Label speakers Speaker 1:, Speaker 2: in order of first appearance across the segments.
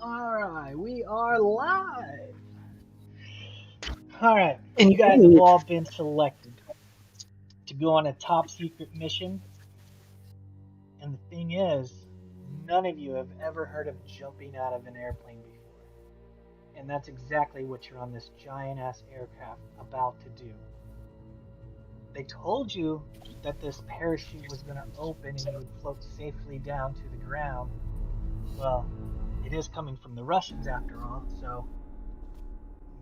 Speaker 1: Alright, we are live. Alright,
Speaker 2: And
Speaker 1: you guys have all been selected to go on a top secret mission. And the thing is, none of you have ever heard of jumping out of an airplane before. And that's exactly what you're on this giant ass aircraft about to do. They told you that this parachute was going to open and you would float safely down to the ground. Well, it is coming from the Russians after all, so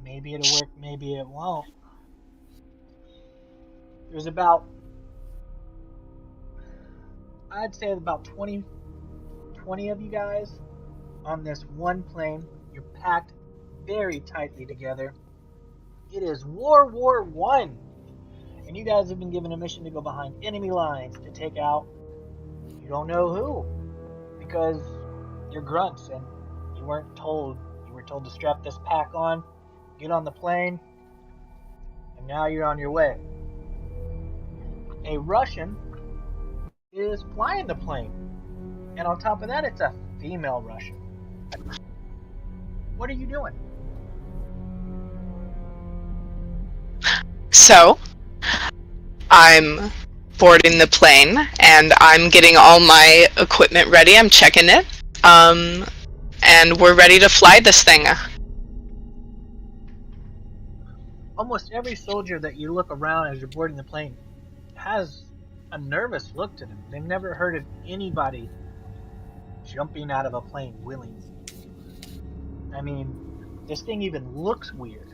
Speaker 1: maybe it'll work, maybe it won't. There's about, I'd say about 20 of you guys on this one plane. You're packed very tightly together. It is World War I, and you guys have been given a mission to go behind enemy lines to take out, you don't know who, because you're grunts and you weren't told. You were told to strap this pack on, get on the plane, and now you're on your way. A Russian is flying the plane, and on top of that, it's a female Russian. What are you doing?
Speaker 2: So, I'm boarding the plane, and I'm getting all my equipment ready. I'm checking it. And we're ready to fly this thing.
Speaker 1: Almost every soldier that you look around as you're boarding the plane has a nervous look to them. They've never heard of anybody jumping out of a plane willingly. I mean, this thing even looks weird.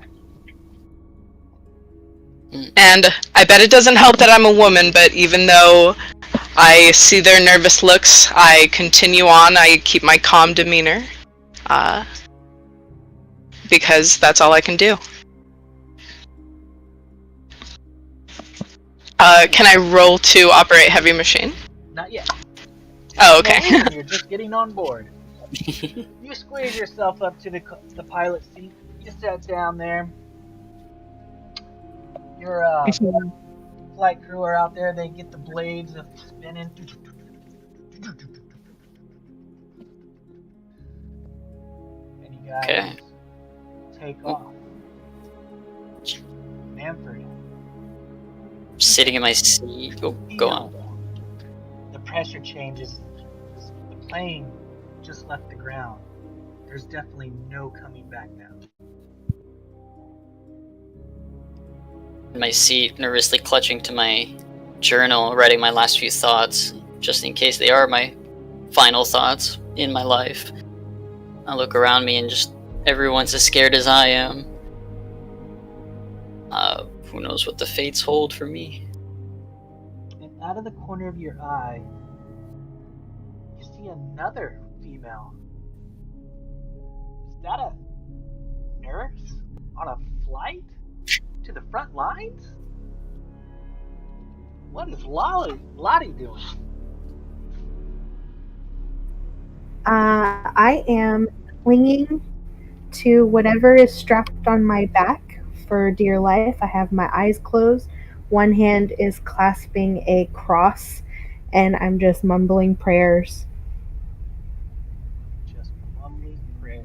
Speaker 2: And I bet it doesn't help that I'm a woman, but even though I see their nervous looks, I continue on. I keep my calm demeanor. Because that's all I can do. Can I roll to operate heavy machine?
Speaker 1: Not yet.
Speaker 2: Oh, okay.
Speaker 1: You're just getting on board. You squeeze yourself up to the pilot seat. You sit down there. Your flight crew are out there. They get the blades of spinning. And you guys take off. Manfred.
Speaker 3: Sitting in my seat. Go on.
Speaker 1: The pressure changes. The plane just left the ground. There's definitely no coming back now.
Speaker 3: In my seat, nervously clutching to my journal, writing my last few thoughts, just in case they are my final thoughts in my life. I look around me and just everyone's as scared as I am. Who knows what the fates hold for me?
Speaker 1: And out of the corner of your eye, you see another female. Is that a nurse on a flight to the front lines? What is Lottie doing?
Speaker 4: I am clinging to whatever is strapped on my back for dear life. I have my eyes closed. One hand is clasping a cross, and I'm just mumbling prayers.
Speaker 1: Just mumbling prayers.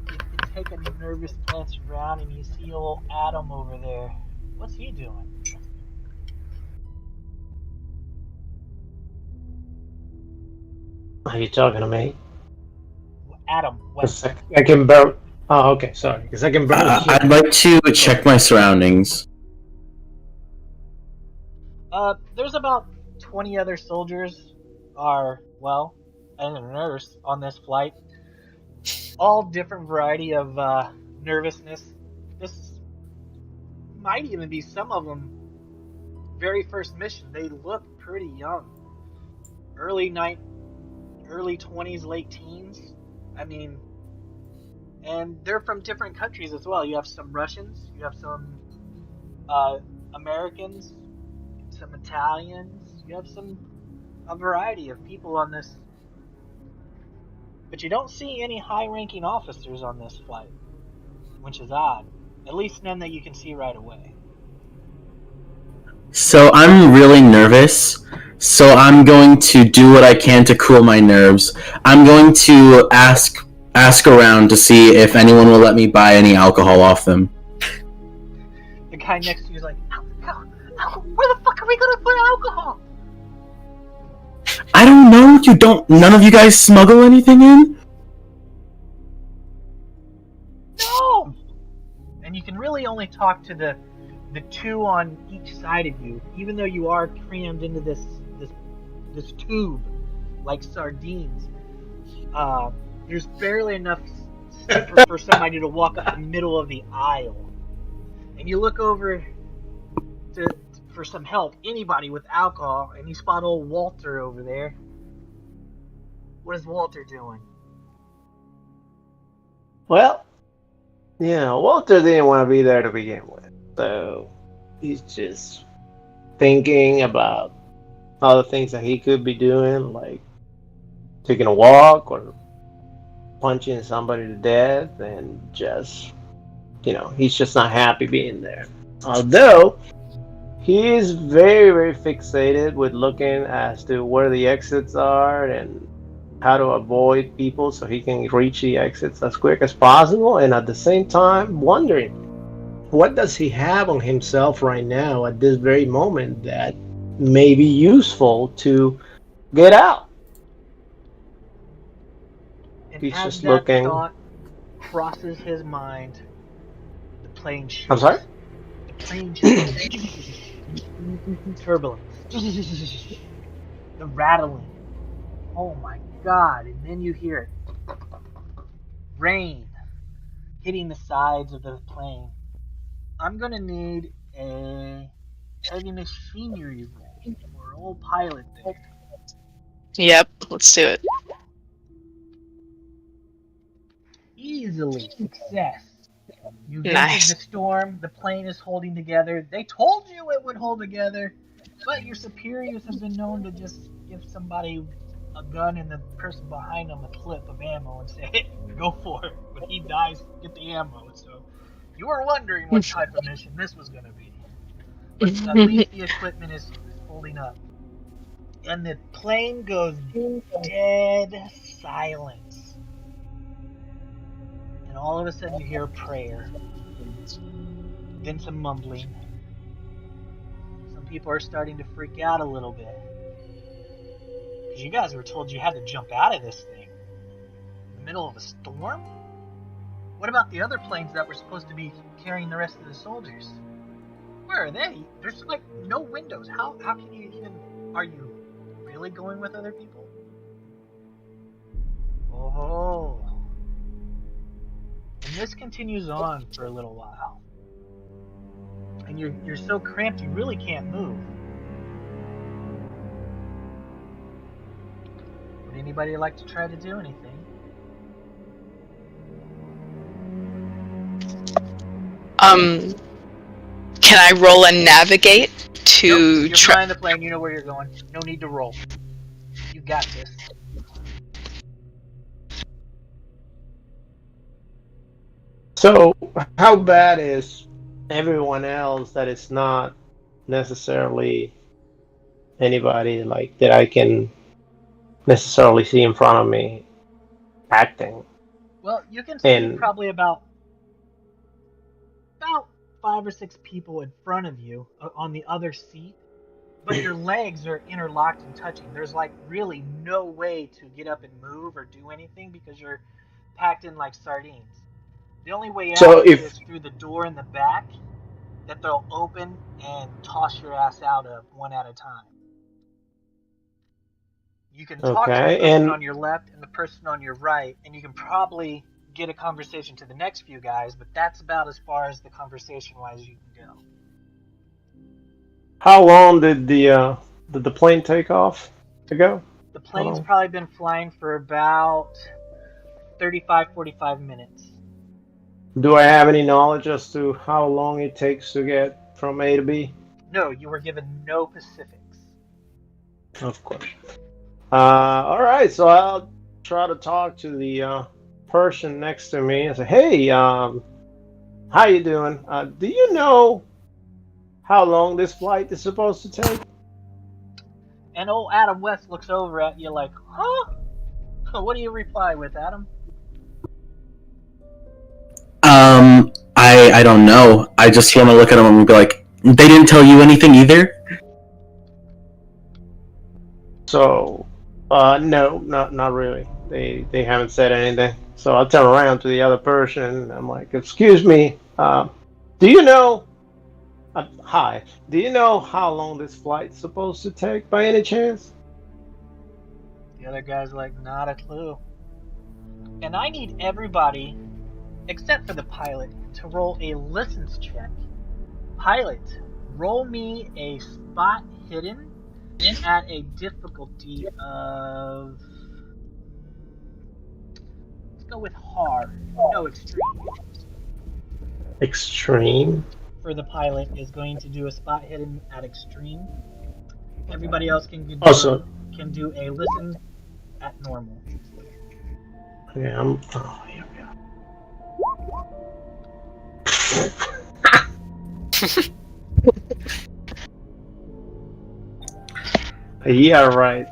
Speaker 1: You take a nervous glance around and you see old Adam over there. What's he doing?
Speaker 5: Are you talking to me?
Speaker 1: Adam, what?
Speaker 5: I can barely. Oh, okay, sorry. Because I can barely hear.
Speaker 6: I'd like to check my surroundings.
Speaker 1: There's about 20 other soldiers, and a nurse on this flight. All different variety of nervousness. This might even be some of them very first mission. They look pretty young. Early 20s, late teens. I mean, and they're from different countries as well. You have some Russians, you have some Americans, some Italians, you have a variety of people on this. But you don't see any high-ranking officers on this flight, which is odd. At least none that you can see right away.
Speaker 6: So I'm really nervous. So I'm going to do what I can to cool my nerves. I'm going to ask around to see if anyone will let me buy any alcohol off them.
Speaker 1: The guy next to you is like, where the fuck are we gonna put alcohol?
Speaker 6: I don't know. None of you guys smuggle anything in?
Speaker 1: No! And you can really only talk to the two on each side of you, even though you are crammed into this tube like sardines. There's barely enough for somebody to walk up the middle of the aisle. And you look over for some help, anybody with alcohol, and you spot old Walter over there. What is Walter doing?
Speaker 5: Well, Walter didn't want to be there to begin with, so he's just thinking about all the things that he could be doing, like taking a walk or punching somebody to death, and just, he's just not happy being there. Although he is very, very fixated with looking as to where the exits are and how to avoid people so he can reach the exits as quick as possible, and at the same time wondering what does he have on himself right now at this very moment that may be useful to get out.
Speaker 1: And
Speaker 5: He's
Speaker 1: as
Speaker 5: just
Speaker 1: that
Speaker 5: looking.
Speaker 1: thought crosses his mind, the plane shoots.
Speaker 5: I'm sorry?
Speaker 1: The plane shoots. Turbulence. The rattling. Oh my god. And then you hear it. Rain hitting the sides of the plane. I'm gonna need a heavy machinery roll for old pilot there.
Speaker 2: Yep, let's do it.
Speaker 1: Easily success. You
Speaker 2: Nice.
Speaker 1: vented the storm, the plane is holding together. They told you it would hold together, but your superiors have been known to just give somebody a gun and the person behind them a clip of ammo and say, hey, go for it. When he dies, get the ammo. So you were wondering what type of mission this was going to be. But at least the equipment is holding up. And the plane goes dead silence. And all of a sudden you hear a prayer. Then some mumbling. Some people are starting to freak out a little bit. Because you guys were told you had to jump out of this thing. In the middle of a storm? What about the other planes that were supposed to be carrying the rest of the soldiers? Where are they? There's like no windows. How can you even... Are you really going with other people? Oh. And this continues on for a little while. And you're so cramped you really can't move. Would anybody like to try to do anything?
Speaker 2: Can I roll and navigate to
Speaker 1: Nope, you're flying the plane, you know where you're going. No need to roll. You got this.
Speaker 5: So, how bad is everyone else that is not necessarily anybody like that I can necessarily see in front of me acting?
Speaker 1: Well, you can see probably about 5 or 6 people in front of you on the other seat, but your legs are interlocked and touching. There's like really no way to get up and move or do anything because you're packed in like sardines. The only way out is through the door in the back that they'll open and toss your ass out of one at a time. You can talk to the person on your left and the person on your right, and you can probably get a conversation to the next few guys, but that's about as far as the conversation-wise you can go.
Speaker 5: How long did the plane take off to go?
Speaker 1: The plane's probably been flying for about 35-45 minutes.
Speaker 5: Do I have any knowledge as to how long it takes to get from A to B?
Speaker 1: No, you were given no specifics.
Speaker 5: Of course. All right, so I'll try to talk to the person next to me and say, "Hey, how you doing? Do you know how long this flight is supposed to take?"
Speaker 1: And old Adam West looks over at you like, huh? What do you reply with, Adam?
Speaker 6: I don't know. I just want to look at them and be like, they didn't tell you anything either?
Speaker 5: So, no, not really. They haven't said anything. So I'll turn around to the other person and I'm like, excuse me, do you know, hi, do you know how long this flight's supposed to take by any chance?
Speaker 1: The other guy's like, not a clue. And I need everybody, except for the pilot, to roll a listens check. Pilot, roll me a spot hidden at a difficulty of... Let's go with hard. No, extreme.
Speaker 5: Extreme?
Speaker 1: For the pilot is going to do a spot hidden at extreme. Everybody else can do, can do a listen at normal.
Speaker 5: Yeah, oh, here we go. Yeah, right.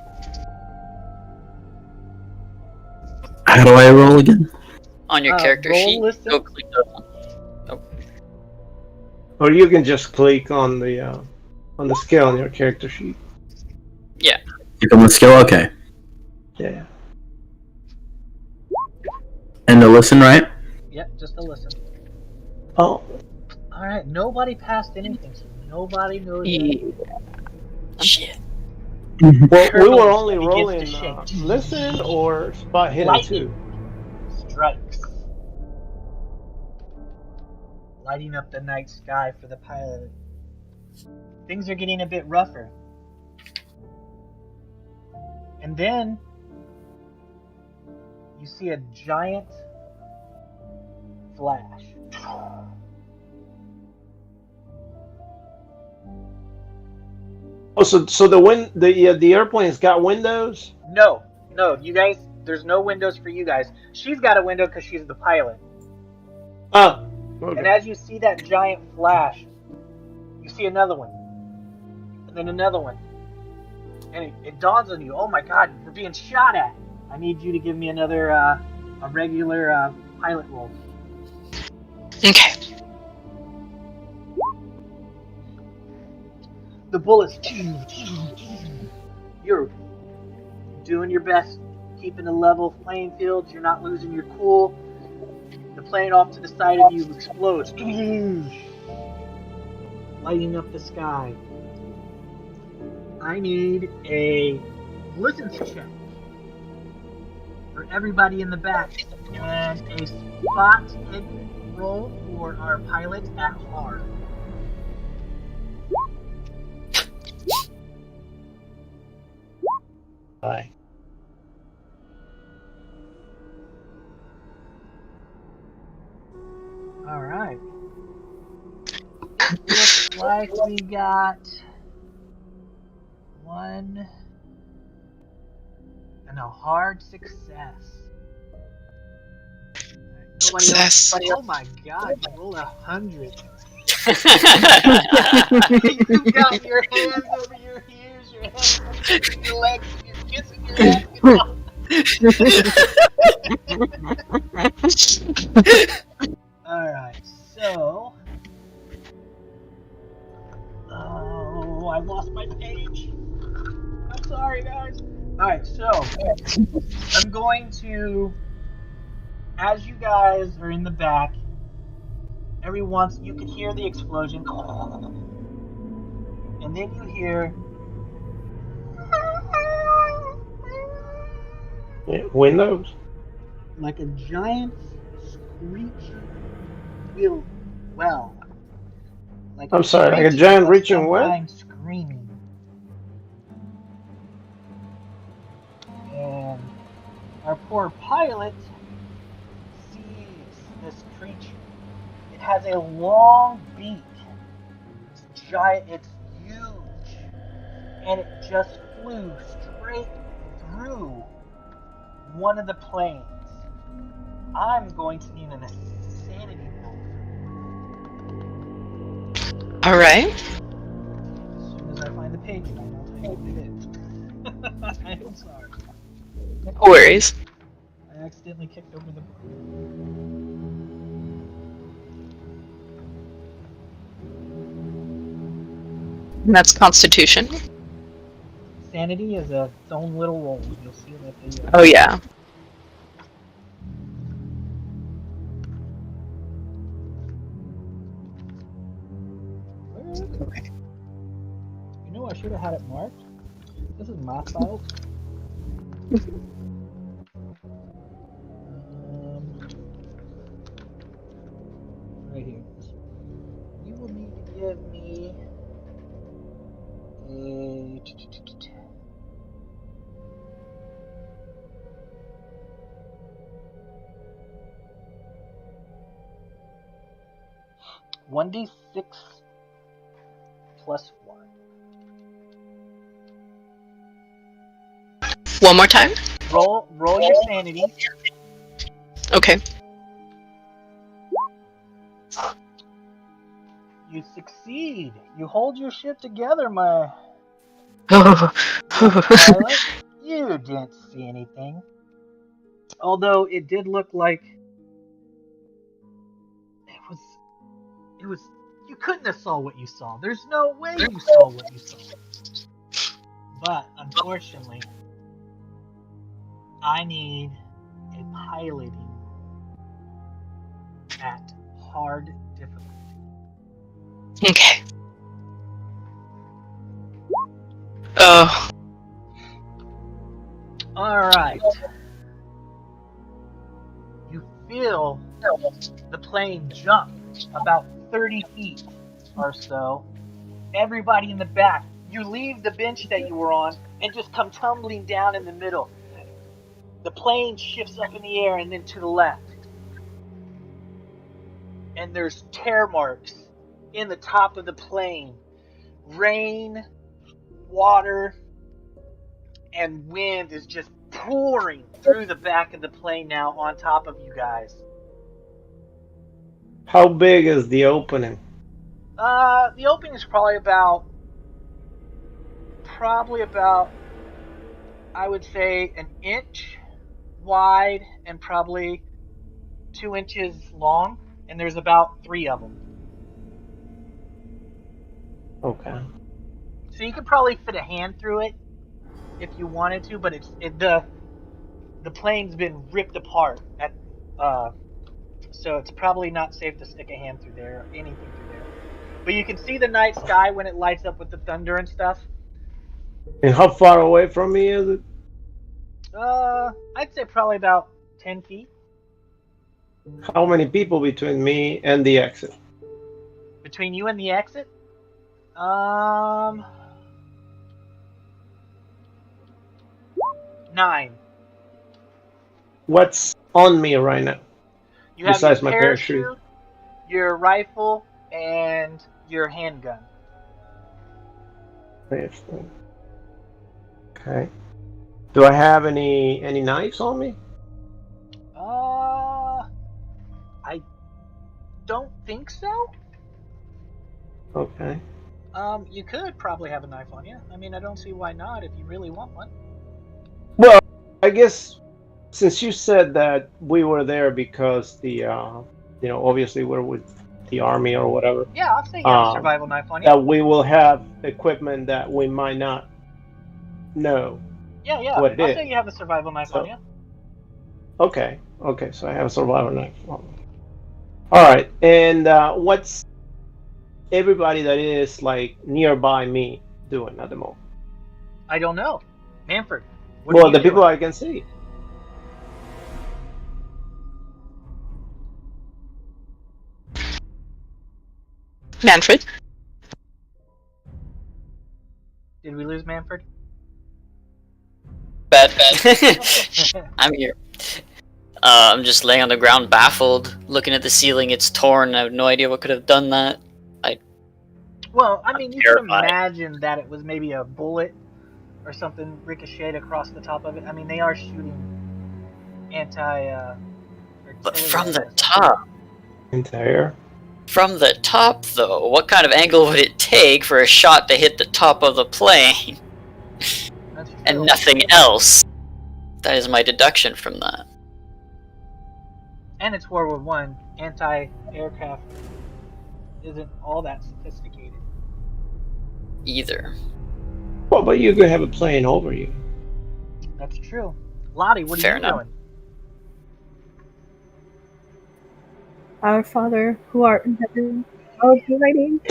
Speaker 6: How do I roll again?
Speaker 3: On your character
Speaker 1: roll
Speaker 3: sheet,
Speaker 1: listen.
Speaker 3: go click the...
Speaker 5: Or you can just click on the scale on your character sheet.
Speaker 3: Yeah.
Speaker 6: Click on the skill? Okay.
Speaker 5: Yeah.
Speaker 6: And to listen, right?
Speaker 1: Yep, just a listen.
Speaker 5: Oh.
Speaker 1: Alright, nobody passed anything, so nobody knows.
Speaker 3: Shit.
Speaker 5: Well, we were only
Speaker 1: Begins
Speaker 5: rolling
Speaker 1: to shake.
Speaker 5: listen or spot hidden
Speaker 1: Lightning
Speaker 5: too.
Speaker 1: strikes, lighting up the night sky for the pilot. Things are getting a bit rougher. And then you see a giant flash.
Speaker 5: Oh, so the airplane's got windows?
Speaker 1: No, you guys, there's no windows for you guys. She's got a window because she's the pilot.
Speaker 5: Oh. Okay.
Speaker 1: And as you see that giant flash, you see another one. And then another one. And it dawns on you, oh my god, we're being shot at. I need you to give me another, a regular pilot roll.
Speaker 2: Okay.
Speaker 1: The bullets, you're doing your best, keeping a level playing field, you're not losing your cool. The plane off to the side of you explodes, lighting up the sky. I need a listens check for everybody in the back and a spot hidden roll for our pilot at hard.
Speaker 5: Bye.
Speaker 1: All right. Looks like we got one and a hard success. Nobody
Speaker 2: Success.
Speaker 1: else. Oh my god, you rolled 100. You've got your hands over your ears, your hands over your legs, you're kissing your head. Alright, so... Oh, I lost my page. I'm sorry, guys. Alright, so... I'm going to... As you guys are in the back, every once you can hear the explosion. And then you hear...
Speaker 5: Yeah, windows?
Speaker 1: like a giant screech will well. Like
Speaker 5: I'm sorry, like a giant reaching what?
Speaker 1: Screaming. And our poor pilot sees this creature. It has a long beak. It's giant, it's huge. And it just flew straight through one of the planes. I'm going to need an insanity roll.
Speaker 2: All right.
Speaker 1: As soon as I find the page, I will tell you what it is. I'm sorry.
Speaker 2: No worries.
Speaker 1: I accidentally kicked over the book.
Speaker 2: And that's Constitution.
Speaker 1: Sanity is its own little roll. You'll see it at the.
Speaker 2: Oh yeah.
Speaker 1: Okay. You know, I should have had it marked. This is my fault. Right here. You will need to give me a. 1d6 plus 1.
Speaker 2: One more time.
Speaker 1: Roll your sanity.
Speaker 2: Okay.
Speaker 1: You succeed. You hold your shit together, my
Speaker 2: Oh.
Speaker 1: pilot. You didn't see anything. Although it did look like it was you couldn't have saw what you saw. There's no way you saw what you saw. But unfortunately, I need a piloting at hard difficulty.
Speaker 2: Okay. Oh.
Speaker 1: Alright. You feel the plane jump about 30 feet or so. Everybody in the back, you leave the bench that you were on and just come tumbling down in the middle. The plane shifts up in the air and then to the left. And there's tear marks in the top of the plane. Rain, water, and wind is just pouring through the back of the plane now on top of you guys.
Speaker 5: How big is the opening?
Speaker 1: The opening is probably about, I would say, an inch wide and probably 2 inches long, and there's about 3 of them.
Speaker 5: Okay.
Speaker 1: So you could probably fit a hand through it if you wanted to, but the plane's been ripped apart so it's probably not safe to stick a hand through there or anything through there. But you can see the night sky when it lights up with the thunder and stuff.
Speaker 5: And how far away from me is it?
Speaker 1: I'd say probably about 10 feet.
Speaker 5: How many people between me and the exit?
Speaker 1: Between you and the exit? 9.
Speaker 5: What's on me right now?
Speaker 1: You have
Speaker 5: Besides
Speaker 1: your
Speaker 5: my parachute,
Speaker 1: your rifle, and your handgun.
Speaker 5: Okay. Do I have any knives on me?
Speaker 1: I don't think so.
Speaker 5: Okay.
Speaker 1: You could probably have a knife on you. I mean, I don't see why not if you really want one.
Speaker 5: Well, I guess since you said that we were there because the, obviously we're with the army or whatever.
Speaker 1: Yeah, I'll say you have a survival knife on you.
Speaker 5: That we will have equipment that we might not know.
Speaker 1: Yeah.
Speaker 5: What it
Speaker 1: I'll
Speaker 5: is.
Speaker 1: say you have a survival knife on you.
Speaker 5: Okay, so I have a survival knife on me. Alright, and what's everybody that is like nearby me doing at the moment?
Speaker 1: I don't know. Manfred.
Speaker 5: Well, the people I can see.
Speaker 2: Manfred?
Speaker 1: Did we lose Manfred?
Speaker 3: Bad. I'm here. I'm just laying on the ground, baffled, looking at the ceiling. It's torn. I have no idea what could have done that.
Speaker 1: Well, I mean, you
Speaker 3: terrified.
Speaker 1: can imagine that it was maybe a bullet or something ricocheted across the top of it. I mean, they are shooting
Speaker 3: But from the top.
Speaker 5: Entire.
Speaker 3: From the top, though, what kind of angle would it take for a shot to hit the top of the plane?
Speaker 1: That's
Speaker 3: and nothing else. That is my deduction from that.
Speaker 1: And it's World War One. Anti-aircraft isn't all that sophisticated.
Speaker 3: Either.
Speaker 5: Well, but you could have a plane over you.
Speaker 1: That's true. Lottie, what are
Speaker 3: Fair
Speaker 1: you
Speaker 3: enough.
Speaker 1: doing?
Speaker 4: Our Father, who art in heaven, hallowed be thy name.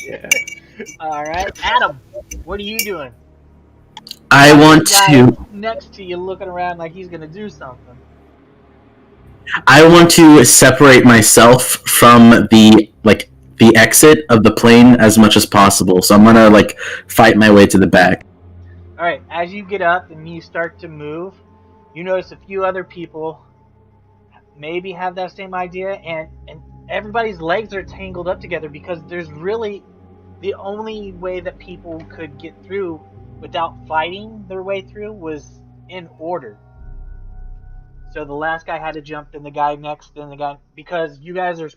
Speaker 5: Yeah.
Speaker 1: All right, Adam, what are you doing?
Speaker 6: I want
Speaker 1: The guy
Speaker 6: to.
Speaker 1: next to you looking around like he's gonna do something.
Speaker 6: I want to separate myself from the exit of the plane as much as possible. So I'm gonna fight my way to the back.
Speaker 1: All right, as you get up and you start to move, you notice a few other people maybe have that same idea, and everybody's legs are tangled up together because there's really the only way that people could get through without fighting their way through was in order. So the last guy had to jump, then the guy next, then the guy, because you guys are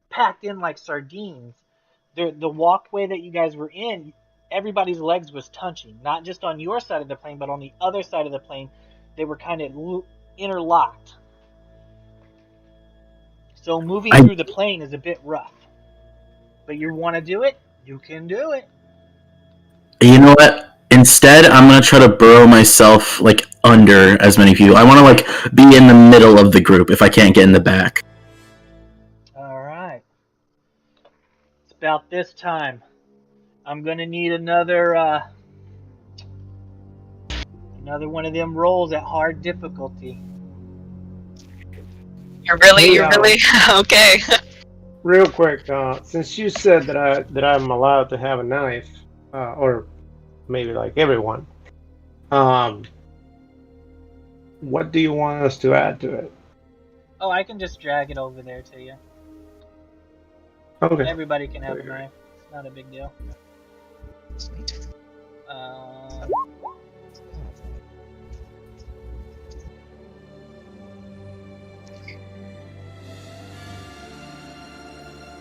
Speaker 1: packed in like sardines. The walkway that you guys were in, everybody's legs was touching, not just on your side of the plane, but on the other side of the plane, they were kind of interlocked. So moving through the plane is a bit rough. But you want to do it? You can do it.
Speaker 6: You know what? Instead, I'm gonna try to burrow myself under as many people. I want to be in the middle of the group if I can't get in the back.
Speaker 1: Alright. It's about this time. I'm gonna need another one of them rolls at hard difficulty.
Speaker 2: You're really okay.
Speaker 5: Real quick, since you said that I'm allowed to have a knife, or maybe like everyone, what do you want us to add to it?
Speaker 1: Oh, I can just drag it over there to you.
Speaker 5: Okay.
Speaker 1: Everybody can have a knife. It's not a big deal.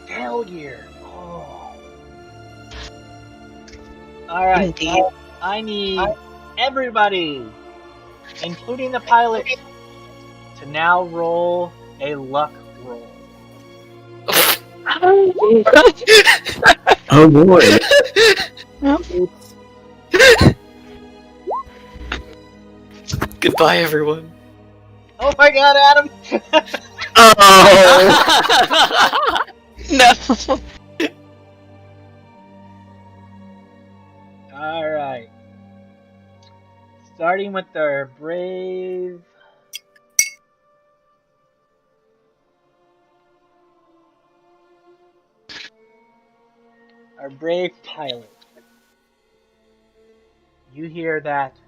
Speaker 1: Failure. Oh. Alright.
Speaker 2: Indeed.
Speaker 1: I need everybody, including the pilot, to now roll a luck roll.
Speaker 6: Oh boy.
Speaker 3: Goodbye, everyone.
Speaker 1: Oh my god, Adam!
Speaker 6: Oh.
Speaker 2: No.
Speaker 1: Alright. Starting with our brave. Our brave pilot. You hear that.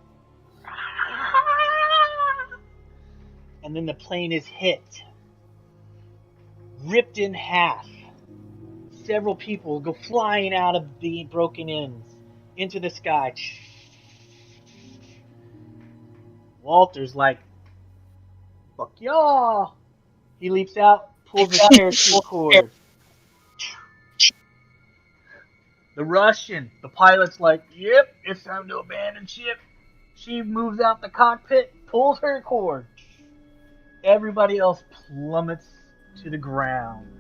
Speaker 1: And then the plane is hit. Ripped in half. Several people go flying out of the broken ends into the sky. Walter's like, fuck y'all. He leaps out, pulls the parachute cord. The Russian, the pilot's like, yep, it's time to abandon ship. She moves out the cockpit, pulls her cord. Everybody else plummets to the ground.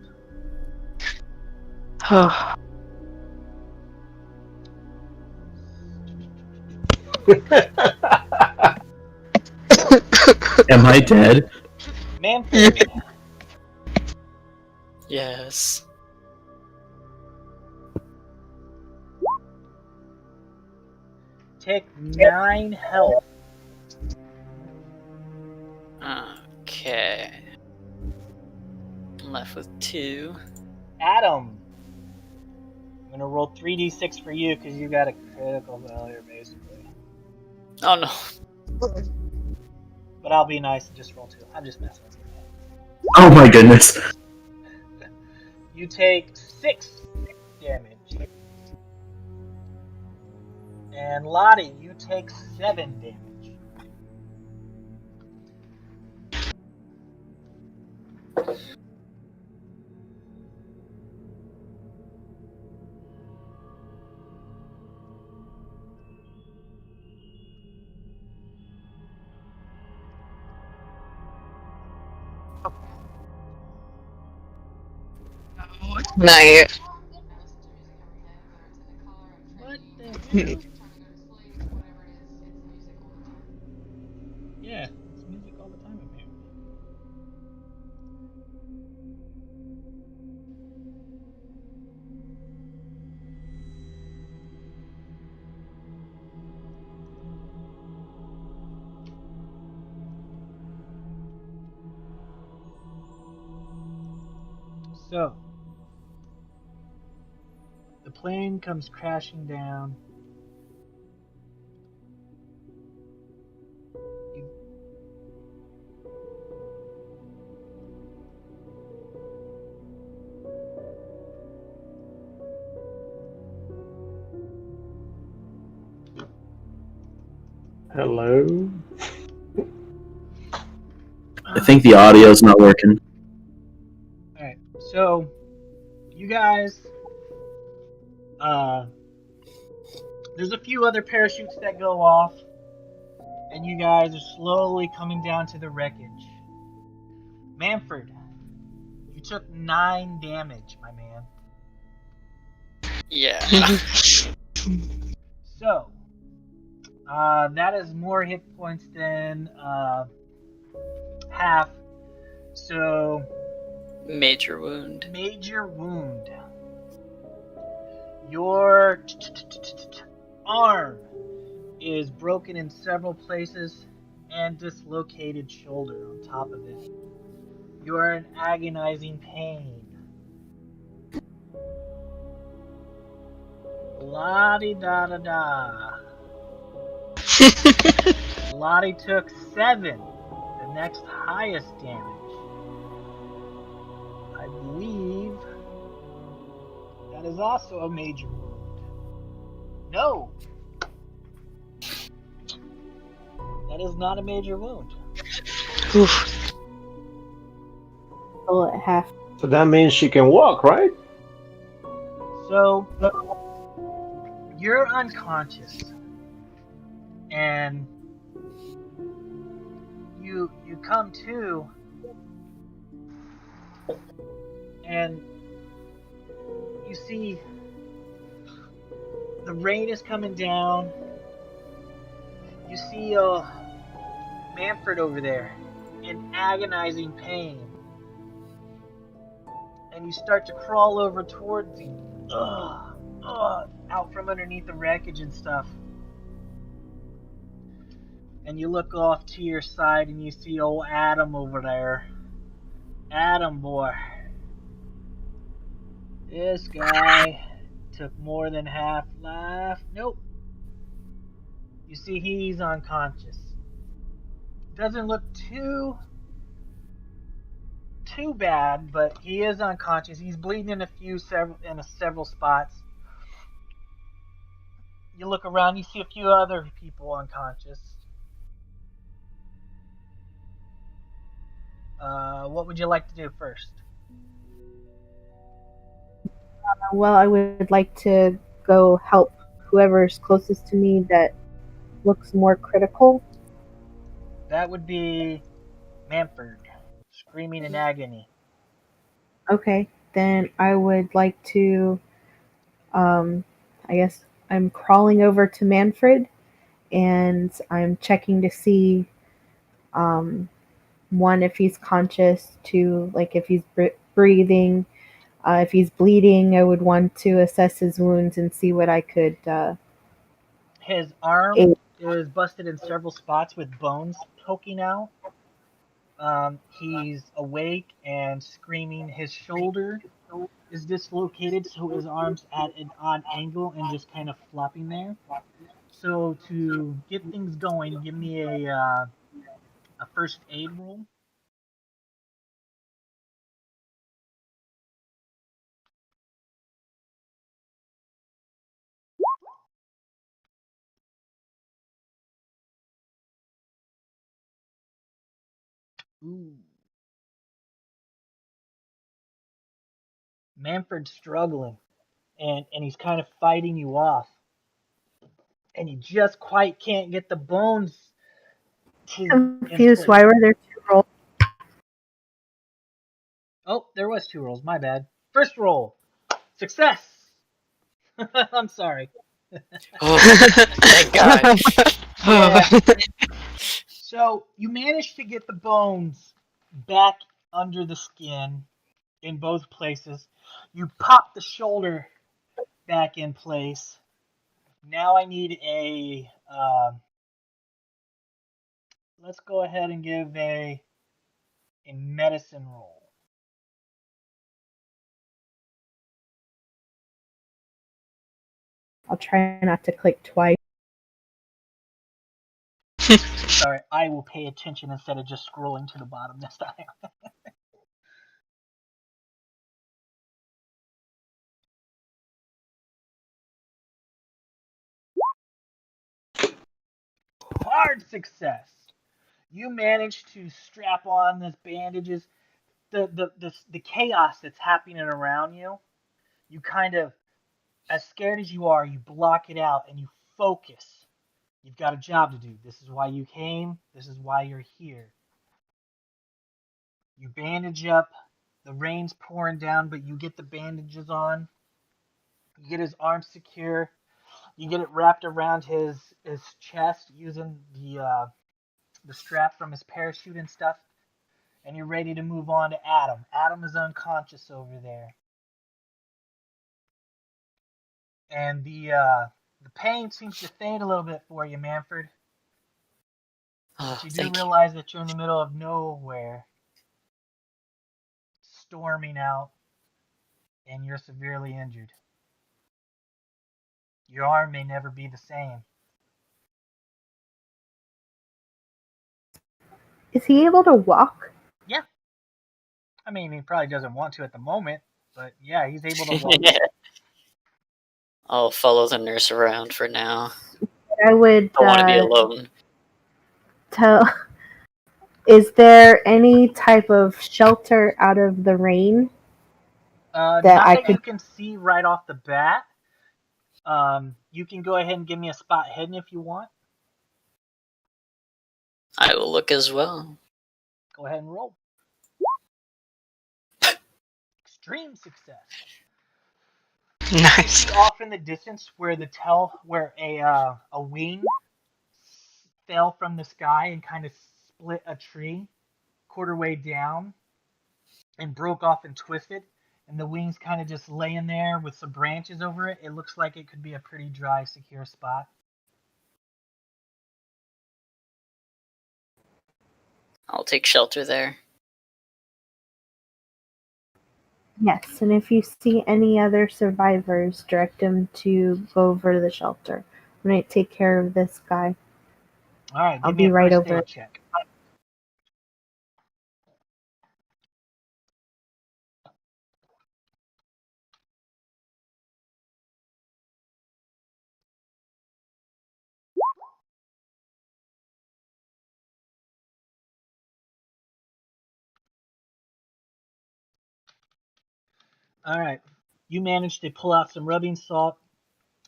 Speaker 6: Am I dead?
Speaker 1: Manfred,
Speaker 3: Yes.
Speaker 1: take 9 health.
Speaker 3: Okay. I'm left with 2.
Speaker 1: Adam, I'm gonna roll 3d6 for you because you got a critical failure, basically.
Speaker 3: Oh no.
Speaker 1: But I'll be nice and just roll 2. I'm just messing with you.
Speaker 6: Oh my goodness.
Speaker 1: You take 6 damage. And Lottie, you take 7 damage.
Speaker 2: Night.
Speaker 1: What the hell? Yeah, it's music all the time apparently. So, the plane comes crashing down. You,
Speaker 5: Hello?
Speaker 6: I think the audio's not working.
Speaker 1: Alright, so you guys, there's a few other parachutes that go off, and you guys are slowly coming down to the wreckage. Manfred, you took 9 damage, my man.
Speaker 3: Yeah.
Speaker 1: So, that is more hit points than half. So,
Speaker 3: Major wound.
Speaker 1: major wound. Your arm is broken in several places and dislocated shoulder on top of it. You are in agonizing pain. Lottie da da da. Lottie took 7, the next highest damage. I believe that is also a major wound. No! That is not a major wound.
Speaker 2: Oof.
Speaker 4: Roll at half.
Speaker 5: So that means she can walk, right?
Speaker 1: So, you're unconscious. And you come to, and you see the rain is coming down. You see Manfred over there in agonizing pain. And you start to crawl over towards him. Out from underneath the wreckage and stuff. And you look off to your side and you see old Adam over there. Adam, boy. This guy took more than half life. Nope. You see he's unconscious. Doesn't look too bad, but he is unconscious. He's bleeding in several spots. You look around, you see a few other people unconscious. What would you like to do first?
Speaker 4: Well, I would like to go help whoever's closest to me that looks more critical.
Speaker 1: That would be Manfred, screaming in agony.
Speaker 4: Okay, then I would like to, I guess I'm crawling over to Manfred and I'm checking to see, one, if he's conscious, two, like if he's breathing, if he's bleeding, I would want to assess his wounds and see what I could,
Speaker 1: His arm
Speaker 4: aid.
Speaker 1: is busted in several spots with bones poking out. He's awake and screaming. His shoulder is dislocated, so his arm's at an odd angle and just kind of flopping there. So to get things going, give me a first aid roll. Ooh. Manfred's struggling, and he's kind of fighting you off. And you just quite can't get the bones to
Speaker 4: Confused. Why were there 2 rolls?
Speaker 1: Oh, there was 2 rolls. My bad. First roll. Success! I'm sorry.
Speaker 3: Oh, thank God.
Speaker 1: Yeah. So you managed to get the bones back under the skin in both places. You pop the shoulder back in place. Now I need a. Let's go ahead and give a medicine roll.
Speaker 4: I'll try not to click twice.
Speaker 1: Sorry, I will pay attention instead of just scrolling to the bottom this time. Hard success. You managed to strap on this bandages. The chaos that's happening around you, you kind of, as scared as you are, you block it out and you focus. You've got a job to do. This is why you came. This is why you're here. You bandage up. The rain's pouring down, but you get the bandages on. You get his arms secure. You get it wrapped around his chest using the strap from his parachute and stuff. And you're ready to move on to Adam. Adam is unconscious over there. And the pain seems to fade a little bit for you, Manfred.
Speaker 3: Oh,
Speaker 1: But you do
Speaker 3: thank you.
Speaker 1: realize that you're in the middle of nowhere, storming out, and you're severely injured. Your arm may never be the same.
Speaker 4: Is he able to walk?
Speaker 1: Yeah. I mean, he probably doesn't want to at the moment, but yeah, he's able to walk.
Speaker 3: I'll follow the nurse around for now.
Speaker 4: I would
Speaker 3: I want to be alone.
Speaker 4: tell. Is there any type of shelter out of the rain?
Speaker 1: Not
Speaker 4: That I
Speaker 1: that
Speaker 4: could-
Speaker 1: you can see right off the bat. You can go ahead and give me a spot hidden if you want.
Speaker 3: I will look as well.
Speaker 1: Go ahead and roll. Extreme success.
Speaker 2: Nice.
Speaker 1: Off in the distance, where a wing fell from the sky and kind of split a tree, quarter way down, and broke off and twisted. And the wings kind of just laying there with some branches over it. It looks like it could be a pretty dry, secure spot.
Speaker 3: I'll take shelter there.
Speaker 4: Yes, and if you see any other survivors, direct them to go over to the shelter. I'm going to take care of this guy.
Speaker 1: All right,
Speaker 4: I'll
Speaker 1: give me
Speaker 4: be
Speaker 1: a
Speaker 4: right
Speaker 1: first
Speaker 4: over.
Speaker 1: aid check. All right, you managed to pull out some rubbing salt.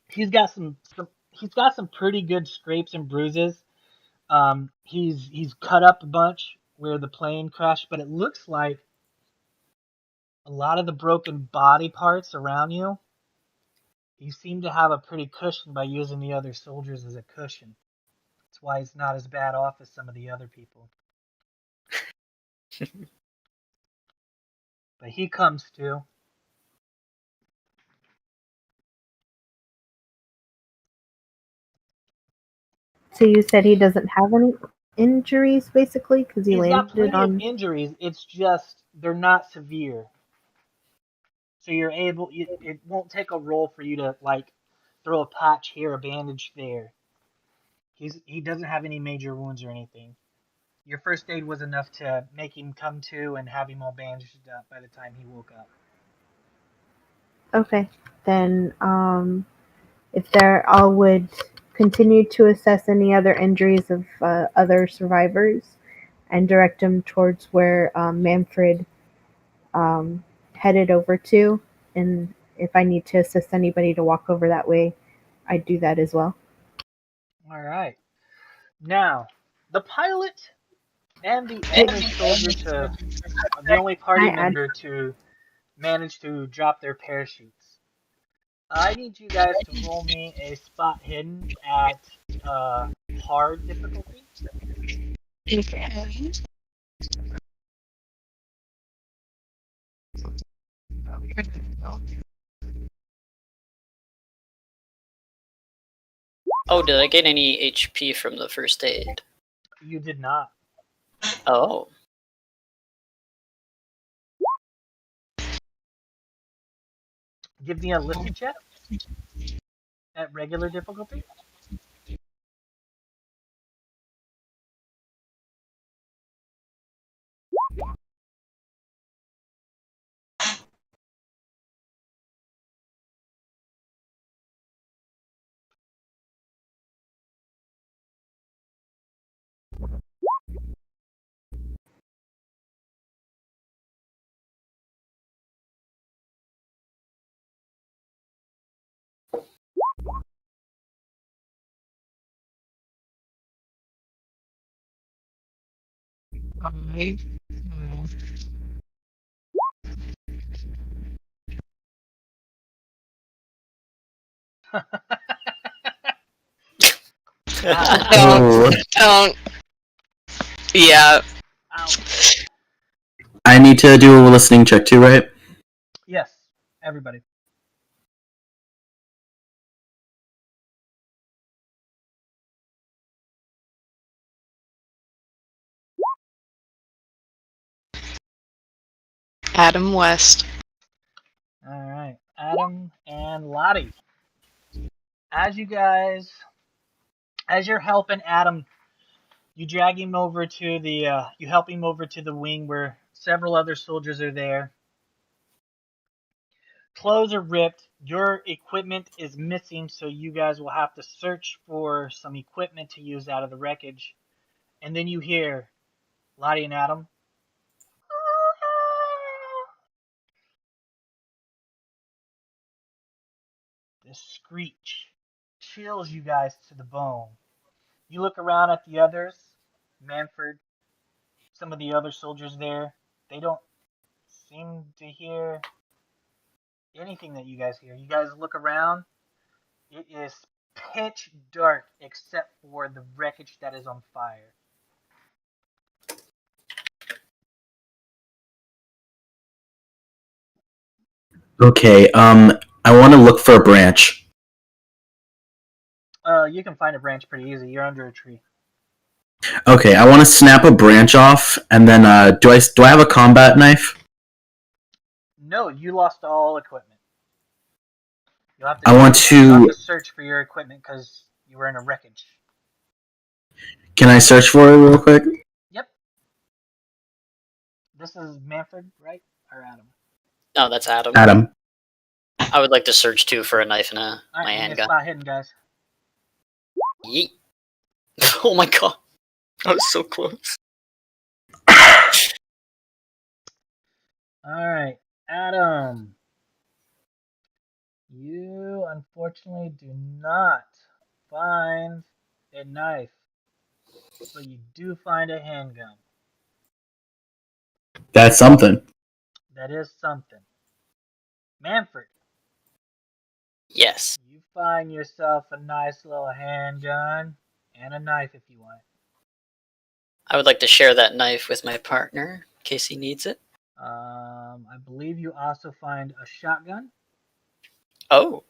Speaker 1: He's got some pretty good scrapes and bruises. He's cut up a bunch where the plane crashed, but it looks like a lot of the broken body parts around you. You seem to have a pretty cushion by using the other soldiers as a cushion. That's why he's not as bad off as some of the other people. But he comes to.
Speaker 4: So you said he doesn't have any injuries, basically, because he
Speaker 1: He's got
Speaker 4: landed
Speaker 1: plenty of
Speaker 4: on.
Speaker 1: injuries. It's just they're not severe. So you're able. It won't take a roll for you to like throw a patch here, a bandage there. He doesn't have any major wounds or anything. Your first aid was enough to make him come to and have him all bandaged up by the time he woke up.
Speaker 4: Okay, then if I would continue to assess any other injuries of other survivors and direct them towards where Manfred headed over to. And if I need to assist anybody to walk over that way, I'd do that as well.
Speaker 1: All right. Now, the pilot and the only soldier the only party member to manage to drop their parachutes. I need you guys to roll me a spot hidden at hard difficulty.
Speaker 2: Okay.
Speaker 3: Oh, did I get any HP from the first aid?
Speaker 1: You did not.
Speaker 3: Oh.
Speaker 1: Give me a listen check at regular difficulty.
Speaker 2: I-
Speaker 1: Ow.
Speaker 2: Don't. Yeah.
Speaker 1: Ow.
Speaker 6: I need to do a listening check too, right?
Speaker 1: Yes, everybody.
Speaker 2: Adam West.
Speaker 1: All right, Adam and Lottie. As you're helping Adam, you drag him over to you help him over to the wing where several other soldiers are there. Clothes are ripped. Your equipment is missing, so you guys will have to search for some equipment to use out of the wreckage. And then you hear Lottie and Adam. This screech chills you guys to the bone. You look around at the others, Manfred, some of the other soldiers there. They don't seem to hear anything that you guys hear. You guys look around. It is pitch dark except for the wreckage that is on fire.
Speaker 6: Okay, I want to look for a branch.
Speaker 1: You can find a branch pretty easy. You're under a tree.
Speaker 6: Okay, I want to snap a branch off, and then do I have a combat knife?
Speaker 1: No, you lost all equipment. You'll have
Speaker 6: you'll
Speaker 1: have to search for your equipment because you were in a wreckage.
Speaker 6: Can I search for it real quick?
Speaker 1: Yep. This is Manfred, right? Or Adam?
Speaker 3: No, that's Adam.
Speaker 6: Adam.
Speaker 3: I would like to search too for a knife and
Speaker 1: All
Speaker 3: my
Speaker 1: right,
Speaker 3: handgun.
Speaker 1: spot hidden, guys.
Speaker 3: Yeet. Oh my god. I was so close.
Speaker 1: Alright, Adam. You unfortunately do not find a knife, but you do find a handgun.
Speaker 6: That's something.
Speaker 1: That is something. Manfred.
Speaker 3: Yes.
Speaker 1: You find yourself a nice little handgun and a knife if you want.
Speaker 3: I would like to share that knife with my partner in case he needs it.
Speaker 1: I believe you also find a shotgun.
Speaker 3: Oh.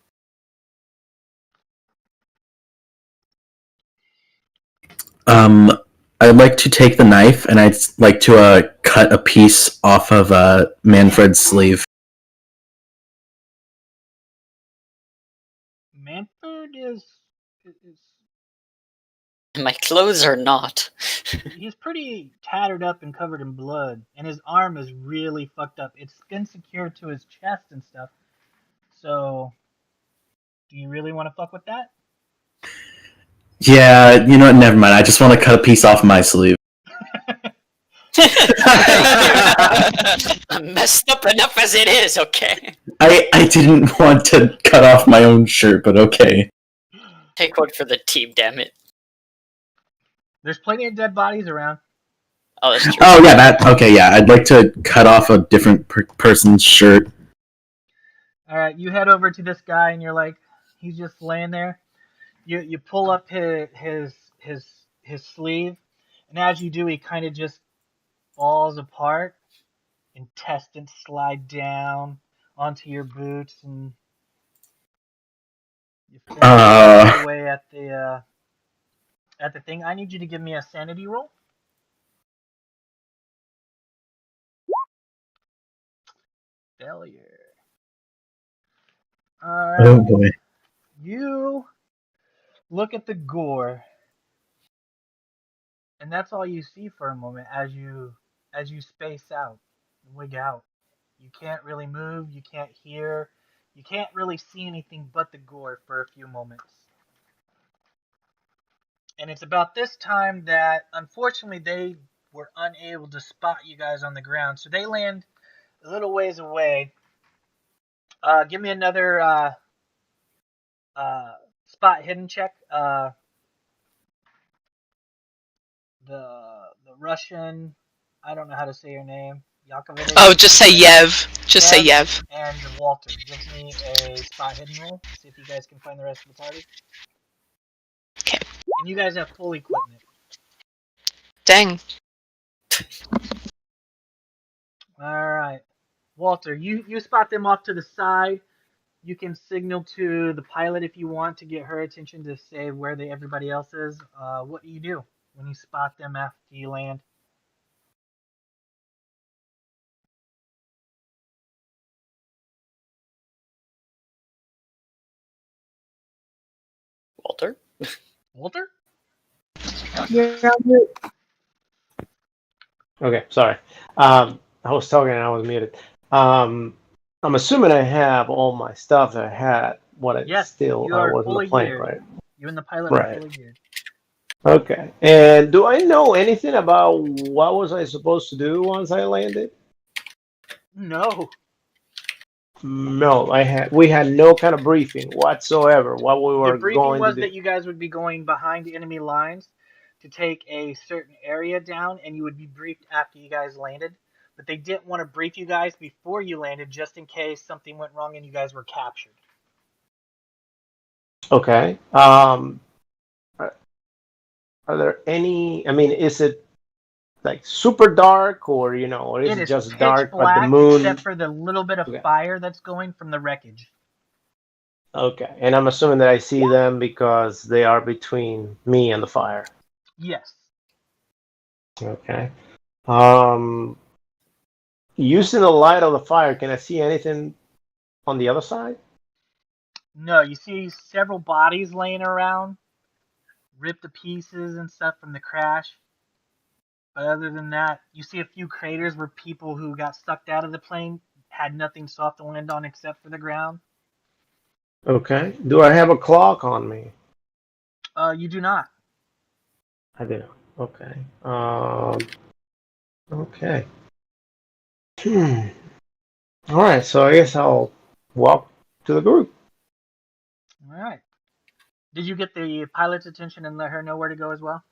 Speaker 6: I'd like to take the knife and I'd like to cut a piece off of Manfred's sleeve.
Speaker 1: Manfred is
Speaker 3: My clothes are not.
Speaker 1: he's pretty tattered up and covered in blood, and his arm is really fucked up. It's been secured to his chest and stuff. So, do you really want to fuck with that?
Speaker 6: Yeah, you know what? Never mind. I just want to cut a piece off my sleeve.
Speaker 3: I'm messed up enough as it is, okay?
Speaker 6: I didn't want to cut off my own shirt, but okay.
Speaker 3: Take one for the team, damn it.
Speaker 1: There's plenty of dead bodies around.
Speaker 3: Oh, that's true.
Speaker 6: Oh yeah, okay, yeah. I'd like to cut off a different person's shirt.
Speaker 1: All right, you head over to this guy, and you're like, he's just laying there. You pull up his sleeve, and as you do, he kind of just falls apart. Intestines slide down onto your boots, and you finish chipping away at the thing. I need you to give me a sanity roll. Failure. All right.
Speaker 6: Oh boy.
Speaker 1: You look at the gore, and that's all you see for a moment as you space out, wig out. You can't really move. You can't hear. You can't really see anything but the gore for a few moments. And it's about this time that, unfortunately, they were unable to spot you guys on the ground. So they land a little ways away. Give me another spot hidden check. The Russian, I don't know how to say your name. Yakovlevich.
Speaker 2: Oh, just say Yev. Just say Yev.
Speaker 1: And Walter. Give me a spot hidden roll. See if you guys can find the rest of the party.
Speaker 2: Okay.
Speaker 1: And you guys have full equipment.
Speaker 2: Dang.
Speaker 1: Alright. Walter, you spot them off to the side. You can signal to the pilot if you want to get her attention to say where everybody else is. What do you do when you spot them after you land?
Speaker 3: Walter?
Speaker 1: Walter?
Speaker 4: You're on mute.
Speaker 5: Okay, sorry. I was talking and I was muted. I'm assuming I have all my stuff that I had when it still
Speaker 1: you are
Speaker 5: was in the
Speaker 1: fully
Speaker 5: plane,
Speaker 1: geared.
Speaker 5: right?
Speaker 1: You and the pilot are
Speaker 5: Right.
Speaker 1: fully geared.
Speaker 5: Okay. And do I know anything about what was I supposed to do once I landed?
Speaker 1: No.
Speaker 5: No, we had no kind of briefing whatsoever. What we were
Speaker 1: The briefing
Speaker 5: going
Speaker 1: was
Speaker 5: to do.
Speaker 1: that you guys would be going behind enemy lines to take a certain area down, and you would be briefed after you guys landed. But they didn't want to brief you guys before you landed, just in case something went wrong and you guys were captured.
Speaker 5: Okay. Are there any? I mean, is it like super dark, or or is it just
Speaker 1: pitch
Speaker 5: dark,
Speaker 1: black,
Speaker 5: but the moon?
Speaker 1: except for the little bit of fire that's going from the wreckage.
Speaker 5: Okay, and I'm assuming that I see them because they are between me and the fire.
Speaker 1: Yes.
Speaker 5: Okay. Using the light of the fire, can I see anything on the other side?
Speaker 1: No, you see several bodies laying around, ripped to pieces and stuff from the crash. But other than that, you see a few craters where people who got sucked out of the plane had nothing soft to land on except for the ground.
Speaker 5: Okay. Do I have a clock on me?
Speaker 1: You do not.
Speaker 5: I do. Okay. Okay. All right. So I guess I'll walk to the group.
Speaker 1: All right. Did you get the pilot's attention and let her know where to go as well?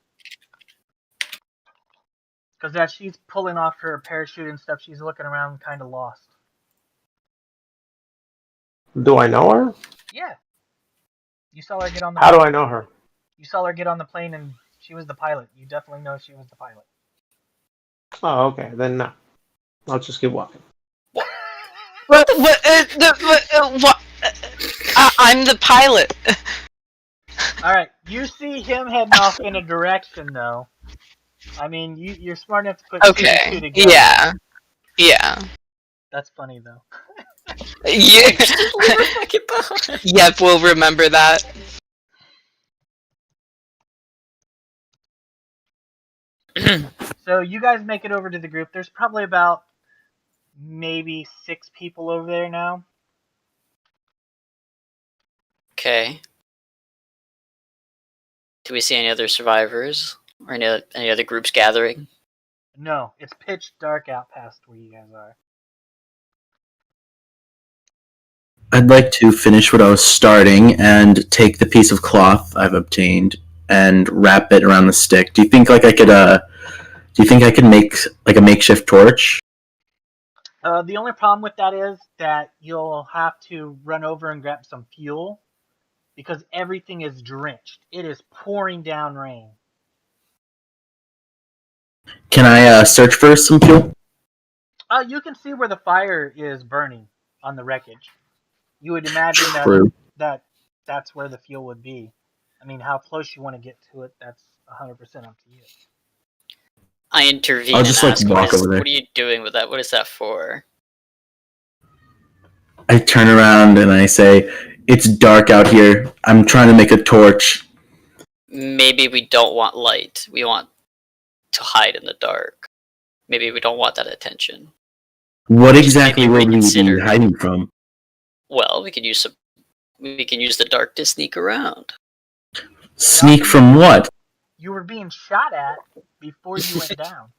Speaker 1: Because as she's pulling off her parachute and stuff, she's looking around kind of lost.
Speaker 5: Do I know her?
Speaker 1: Yeah. You saw her get on the
Speaker 5: How
Speaker 1: plane.
Speaker 5: do I know her?
Speaker 1: You saw her get on the plane and she was the pilot. You definitely know she was the pilot.
Speaker 5: Oh, okay. Then no. I'll just keep walking.
Speaker 2: What? I'm the pilot.
Speaker 1: Alright, you see him heading off in a direction, though. I mean, you're smart enough to put two and two together.
Speaker 2: Yeah. Yeah.
Speaker 1: That's funny, though.
Speaker 2: Yeah. Yep, we'll remember that.
Speaker 1: So you guys make it over to the group. There's probably about maybe 6 people over there now.
Speaker 3: Okay. Do we see any other survivors? Or any other groups gathering?
Speaker 1: No, it's pitch dark out past where you guys are.
Speaker 6: I'd like to finish what I was starting and take the piece of cloth I've obtained and wrap it around the stick. Do you think I could make like a makeshift torch?
Speaker 1: The only problem with that is that you'll have to run over and grab some fuel because everything is drenched. It is pouring down rain.
Speaker 6: Can I search for some fuel?
Speaker 1: You can see where the fire is burning on the wreckage. You would imagine
Speaker 6: True.
Speaker 1: that's where the fuel would be. I mean, how close you want to get to it, that's 100% up to you.
Speaker 3: I intervene
Speaker 6: I'll
Speaker 3: and
Speaker 6: just, like,
Speaker 3: ask,
Speaker 6: walk over there.
Speaker 3: what are you doing with that? What is that for?
Speaker 6: I turn around and I say, "It's dark out here. I'm trying to make a torch."
Speaker 3: Maybe we don't want light. We want to hide in the dark. Maybe we don't want that attention.
Speaker 6: What exactly
Speaker 3: maybe
Speaker 6: will we be
Speaker 3: reconsider.
Speaker 6: hiding from?
Speaker 3: Well, we can use the dark to sneak around.
Speaker 6: Sneak from what?
Speaker 1: You were being shot at before you went down.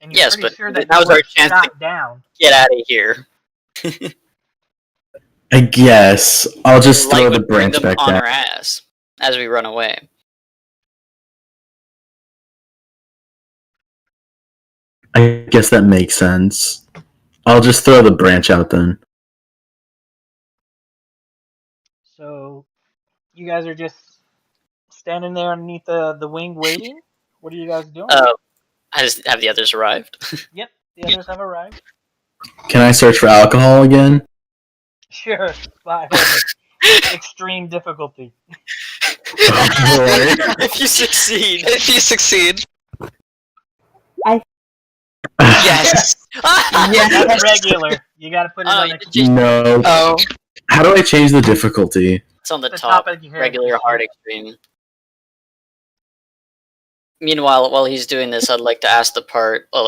Speaker 1: And you're
Speaker 3: Yes,
Speaker 1: pretty
Speaker 3: but
Speaker 1: sure that
Speaker 3: that
Speaker 1: you
Speaker 3: was our
Speaker 1: were
Speaker 3: chance
Speaker 1: shot
Speaker 3: to
Speaker 1: down.
Speaker 3: get out of here.
Speaker 6: I guess I'll just
Speaker 3: Light
Speaker 6: throw the
Speaker 3: would bring
Speaker 6: branch
Speaker 3: them
Speaker 6: back
Speaker 3: on
Speaker 6: down.
Speaker 3: our ass as we run away.
Speaker 6: I guess that makes sense. I'll just throw the branch out then.
Speaker 1: So you guys are just standing there underneath the wing waiting? What are you guys doing?
Speaker 3: Have the others arrived?
Speaker 1: Yep, the others have arrived.
Speaker 6: Can I search for alcohol again?
Speaker 1: Sure, but extreme difficulty.
Speaker 3: If you succeed.
Speaker 2: If you succeed.
Speaker 4: I-
Speaker 2: Yes.
Speaker 1: That's regular. You gotta put it on extreme.
Speaker 6: No.
Speaker 2: Oh.
Speaker 6: How do I change the difficulty?
Speaker 3: It's on the
Speaker 1: The
Speaker 3: top.
Speaker 1: top of your head.
Speaker 3: Regular, hard, extreme. Meanwhile, while he's doing this, I'd like to ask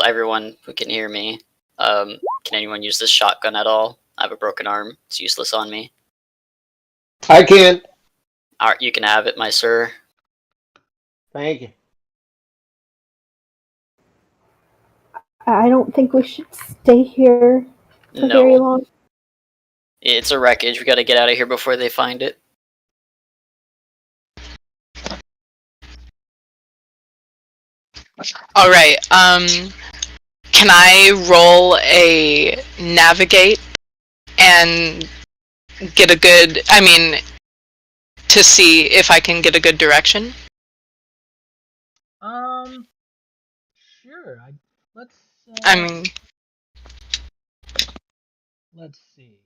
Speaker 3: everyone who can hear me, can anyone use this shotgun at all? I have a broken arm. It's useless on me.
Speaker 5: I can't.
Speaker 3: Alright, you can have it, my sir.
Speaker 5: Thank you.
Speaker 4: I don't think we should stay here for very
Speaker 3: No.
Speaker 4: long.
Speaker 3: It's a wreckage. We gotta get out of here before they find it.
Speaker 2: Alright, can I roll a navigate and get a good, to see if I can get a good direction?
Speaker 1: Sure. Let's see.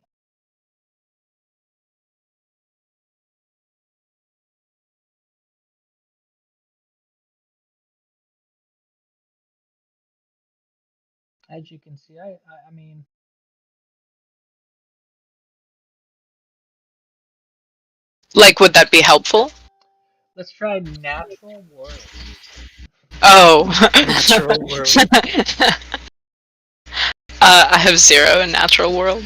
Speaker 1: As you can see, I mean,
Speaker 2: like, would that be helpful?
Speaker 1: let's try natural world.
Speaker 2: Oh.
Speaker 3: Natural world.
Speaker 2: I have 0 in natural world.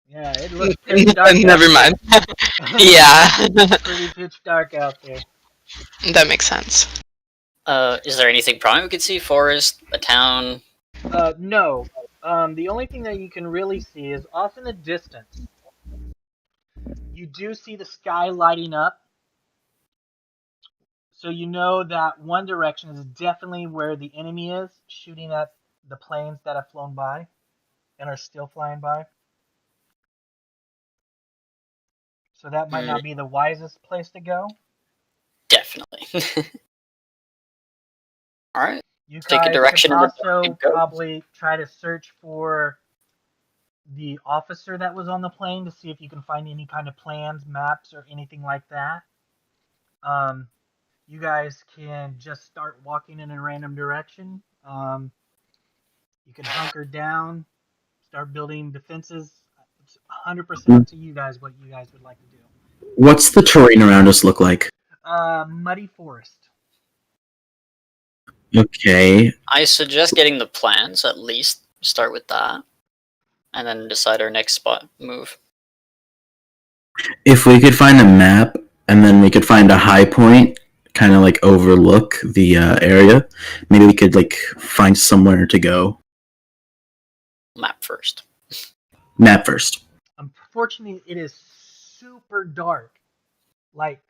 Speaker 1: Yeah, it looks pitch dark.
Speaker 2: Never mind. Yeah.
Speaker 1: Pretty pitch dark out there.
Speaker 2: That makes sense.
Speaker 3: Is there anything prime we could see? Forest? A town?
Speaker 1: No. The only thing that you can really see is off in the distance. You do see the sky lighting up. So you know that one direction is definitely where the enemy is, shooting at the planes that have flown by and are still flying by. So that might not be the wisest place to go.
Speaker 3: Definitely. Alright.
Speaker 1: You
Speaker 3: Take a
Speaker 1: guys
Speaker 3: direction
Speaker 1: could
Speaker 3: in the
Speaker 1: also
Speaker 3: dark and go.
Speaker 1: probably try to search for the officer that was on the plane to see if you can find any kind of plans, maps, or anything like that. You guys can just start walking in a random direction. You can hunker down, start building defenses. It's 100% up to you guys what you guys would like to do.
Speaker 6: What's the terrain around us look like?
Speaker 1: Muddy forest.
Speaker 6: Okay.
Speaker 3: I suggest getting the plans, at least. Start with that. And then decide our next spot move.
Speaker 6: If we could find a map, and then we could find a high point, kind of like overlook the area, maybe we could like find somewhere to go.
Speaker 3: Map first.
Speaker 6: Map first.
Speaker 1: Unfortunately, it is super dark. Like,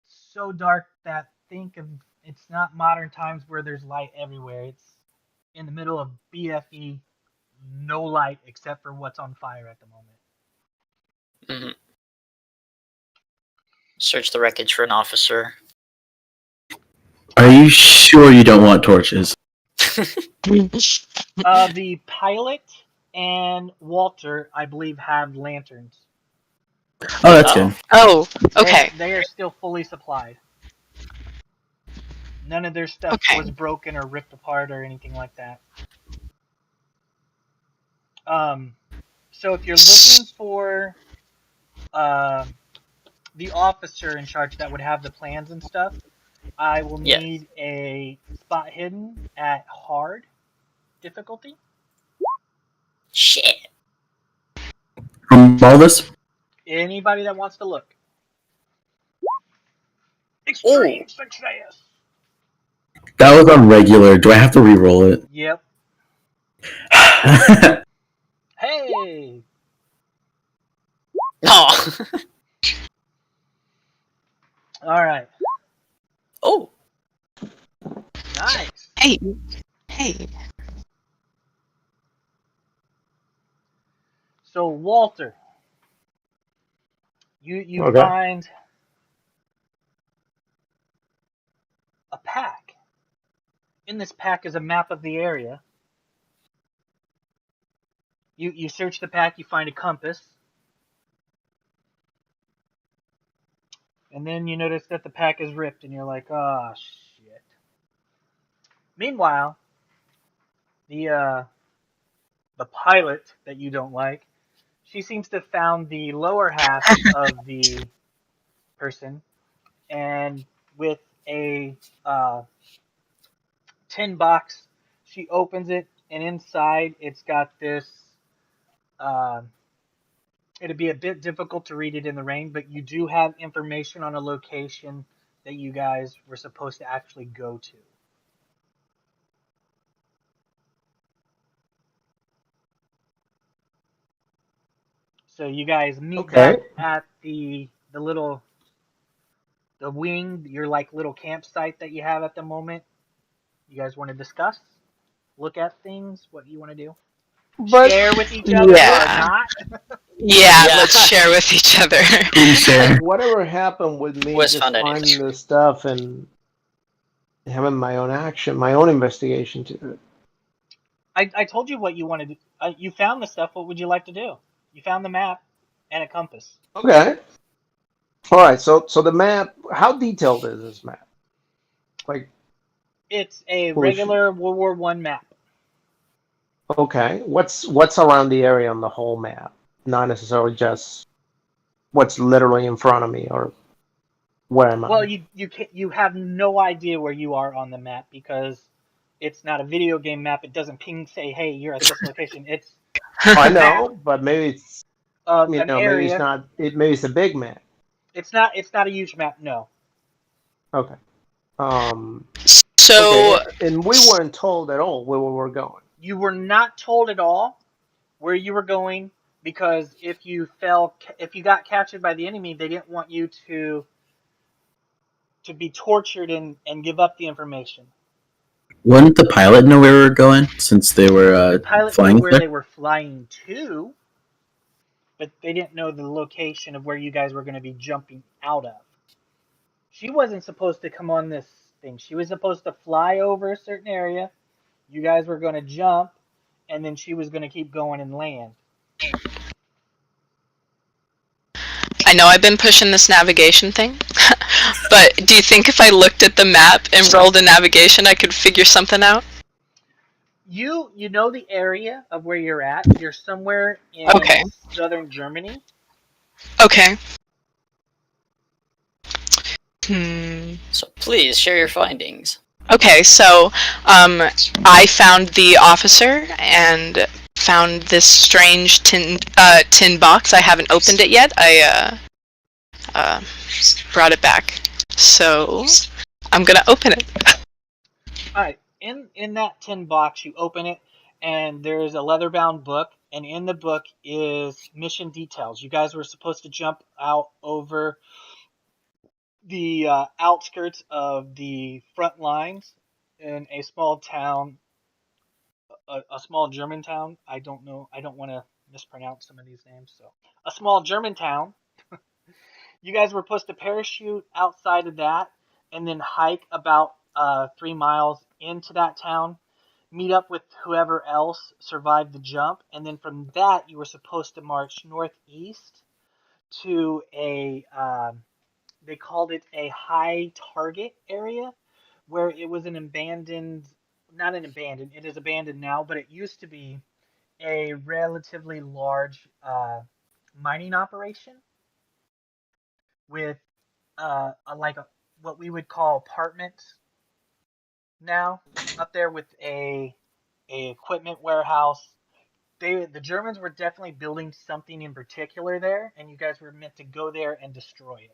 Speaker 1: so dark that it's not modern times where there's light everywhere. It's in the middle of BFE no light except for what's on fire at the moment.
Speaker 3: Mhm. Search the wreckage for an officer.
Speaker 6: Are you sure you don't want torches?
Speaker 1: The pilot and Walter, I believe, have lanterns.
Speaker 6: Oh, that's
Speaker 3: Oh.
Speaker 6: good.
Speaker 2: Oh, okay.
Speaker 1: They are still fully supplied. None of their stuff
Speaker 2: Okay.
Speaker 1: was broken or ripped apart or anything like that. So if you're looking for the officer in charge that would have the plans and stuff, I will
Speaker 3: Yes.
Speaker 1: need a spot hidden at hard difficulty.
Speaker 3: Shit.
Speaker 6: From all this?
Speaker 1: Anybody that wants to look. Extreme success.
Speaker 6: That was on regular. Do I have to re-roll it?
Speaker 1: Yep. Hey.
Speaker 3: Oh.
Speaker 1: All right.
Speaker 3: Oh.
Speaker 1: Nice.
Speaker 2: Hey. Hey.
Speaker 1: So Walter, you
Speaker 5: Okay.
Speaker 1: find a pack. In this pack is a map of the area. You search the pack, you find a compass. And then you notice that the pack is ripped and you're like, "Oh shit." Meanwhile, the pilot that you don't like, she seems to have found the lower half of the person, and with a tin box, she opens it, and inside it's got this. Uh, It'd be a bit difficult to read it in the rain, but you do have information on a location that you guys were supposed to actually go to. So you guys meet
Speaker 5: Okay.
Speaker 1: back at the wing, your like little campsite that you have at the moment. You guys want to discuss, look at things, what you want to do,
Speaker 5: But
Speaker 1: share with each other or
Speaker 2: Yeah.
Speaker 1: not.
Speaker 2: Yeah,
Speaker 3: Yeah.
Speaker 2: let's share with each other.
Speaker 6: Share.
Speaker 5: whatever happened with me
Speaker 3: Wes
Speaker 5: just
Speaker 3: found
Speaker 5: finding
Speaker 3: anything.
Speaker 5: the stuff and having my own action, my own investigation to it.
Speaker 1: I told you what you wanted to. You found the stuff. What would you like to do? You found the map and a compass.
Speaker 5: Okay. All right. So the map. How detailed is this map? Like,
Speaker 1: It's a
Speaker 5: push.
Speaker 1: regular World War One map.
Speaker 5: Okay. What's around the area on the whole map? Not necessarily just what's literally in front of me or where am
Speaker 1: Well,
Speaker 5: I?
Speaker 1: you have no idea where you are on the map because it's not a video game map. It doesn't ping say, "Hey, you're at this location." It's
Speaker 5: I
Speaker 1: a map
Speaker 5: know, but maybe it's
Speaker 1: of
Speaker 5: you
Speaker 1: an
Speaker 5: know maybe it's
Speaker 1: area.
Speaker 5: not. Maybe it's a big map.
Speaker 1: It's not a huge map. No.
Speaker 5: Okay. Um.
Speaker 2: So,
Speaker 5: Okay. And we weren't told at all where we were going.
Speaker 1: You were not told at all where you were going because if you got captured by the enemy, they didn't want you to be tortured and give up the information.
Speaker 6: Wouldn't the pilot know where we were going since they were
Speaker 1: The pilot knew
Speaker 6: flying
Speaker 1: where
Speaker 6: there?
Speaker 1: they were flying to, but they didn't know the location of where you guys were going to be jumping out of. She wasn't supposed to come on this thing. She was supposed to fly over a certain area. You guys were going to jump, and then she was going to keep going and land.
Speaker 2: I know I've been pushing this navigation thing, but do you think if I looked at the map and rolled a navigation, I could figure something out?
Speaker 1: You know the area of where you're at. You're somewhere in
Speaker 2: Okay.
Speaker 1: southern Germany.
Speaker 2: Okay. Hmm.
Speaker 3: So please share your findings.
Speaker 2: Okay, so I found the officer and found this strange tin box. I haven't opened it yet. I brought it back, so I'm gonna open it.
Speaker 1: All right. In that tin box, you open it, and there's a leather-bound book, and in the book is mission details. You guys were supposed to jump out over the outskirts of the front lines in a small town a small German town. I don't know. I don't want to mispronounce some of these names. So a small German town. You guys were supposed to parachute outside of that and then hike about 3 miles into that town, meet up with whoever else survived the jump, and then from that you were supposed to march northeast to a they called it a high target area where it was an abandoned, not an abandoned, it is abandoned now, but it used to be a relatively large mining operation with what we would call apartments now up there with a equipment warehouse. The Germans were definitely building something in particular there, and you guys were meant to go there and destroy it.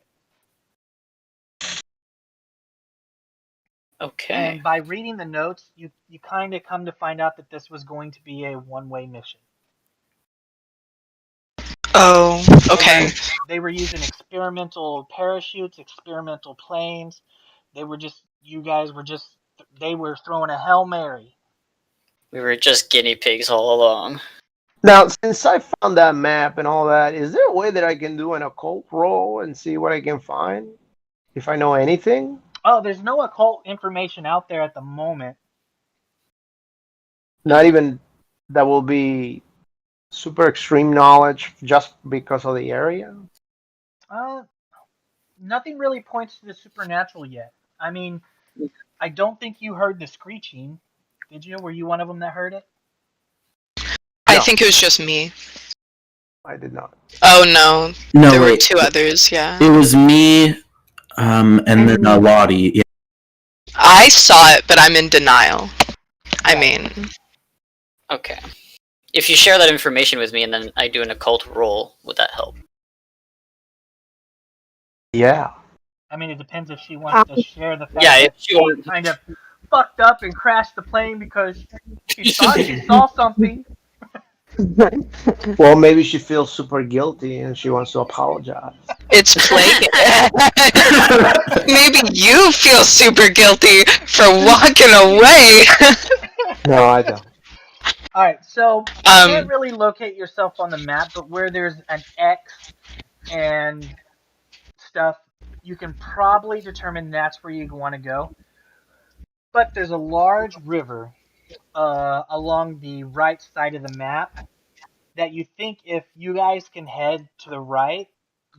Speaker 3: Okay.
Speaker 1: And by reading the notes, you kind of come to find out that this was going to be a one-way mission.
Speaker 2: Oh, okay.
Speaker 1: They were using experimental parachutes, experimental planes. They were throwing a Hail Mary.
Speaker 3: We were just guinea pigs all along.
Speaker 5: Now, since I found that map and all that, is there a way that I can do an occult roll and see what I can find? If I know anything?
Speaker 1: Oh, there's no occult information out there at the moment.
Speaker 5: Not even that will be super extreme knowledge just because of the area?
Speaker 1: Nothing really points to the supernatural yet. I mean, I don't think you heard the screeching. Did you? Were you one of them that heard it?
Speaker 2: I
Speaker 5: No.
Speaker 2: think it was just me.
Speaker 5: I did not.
Speaker 2: Oh no,
Speaker 6: No,
Speaker 2: there were
Speaker 6: wait.
Speaker 2: 2 others. Yeah,
Speaker 6: It was me, and then Lottie. Yeah.
Speaker 2: I saw it, but I'm in denial. I mean,
Speaker 3: Okay. If you share that information with me and then I do an occult roll, would that help?
Speaker 5: Yeah.
Speaker 1: I mean, it depends if she wants to share the fact
Speaker 3: Yeah,
Speaker 1: that
Speaker 3: if she wants.
Speaker 1: kind of fucked up and crashed the plane because she thought she saw something.
Speaker 5: Well, maybe she feels super guilty and she wants to apologize.
Speaker 2: it's plague. Maybe you feel super guilty for walking away.
Speaker 5: No, I don't.
Speaker 1: All right, so you can't really locate yourself on the map, but where there's an X and stuff, you can probably determine that's where you want to go. But there's a large river along the right side of the map that you think if you guys can head to the right,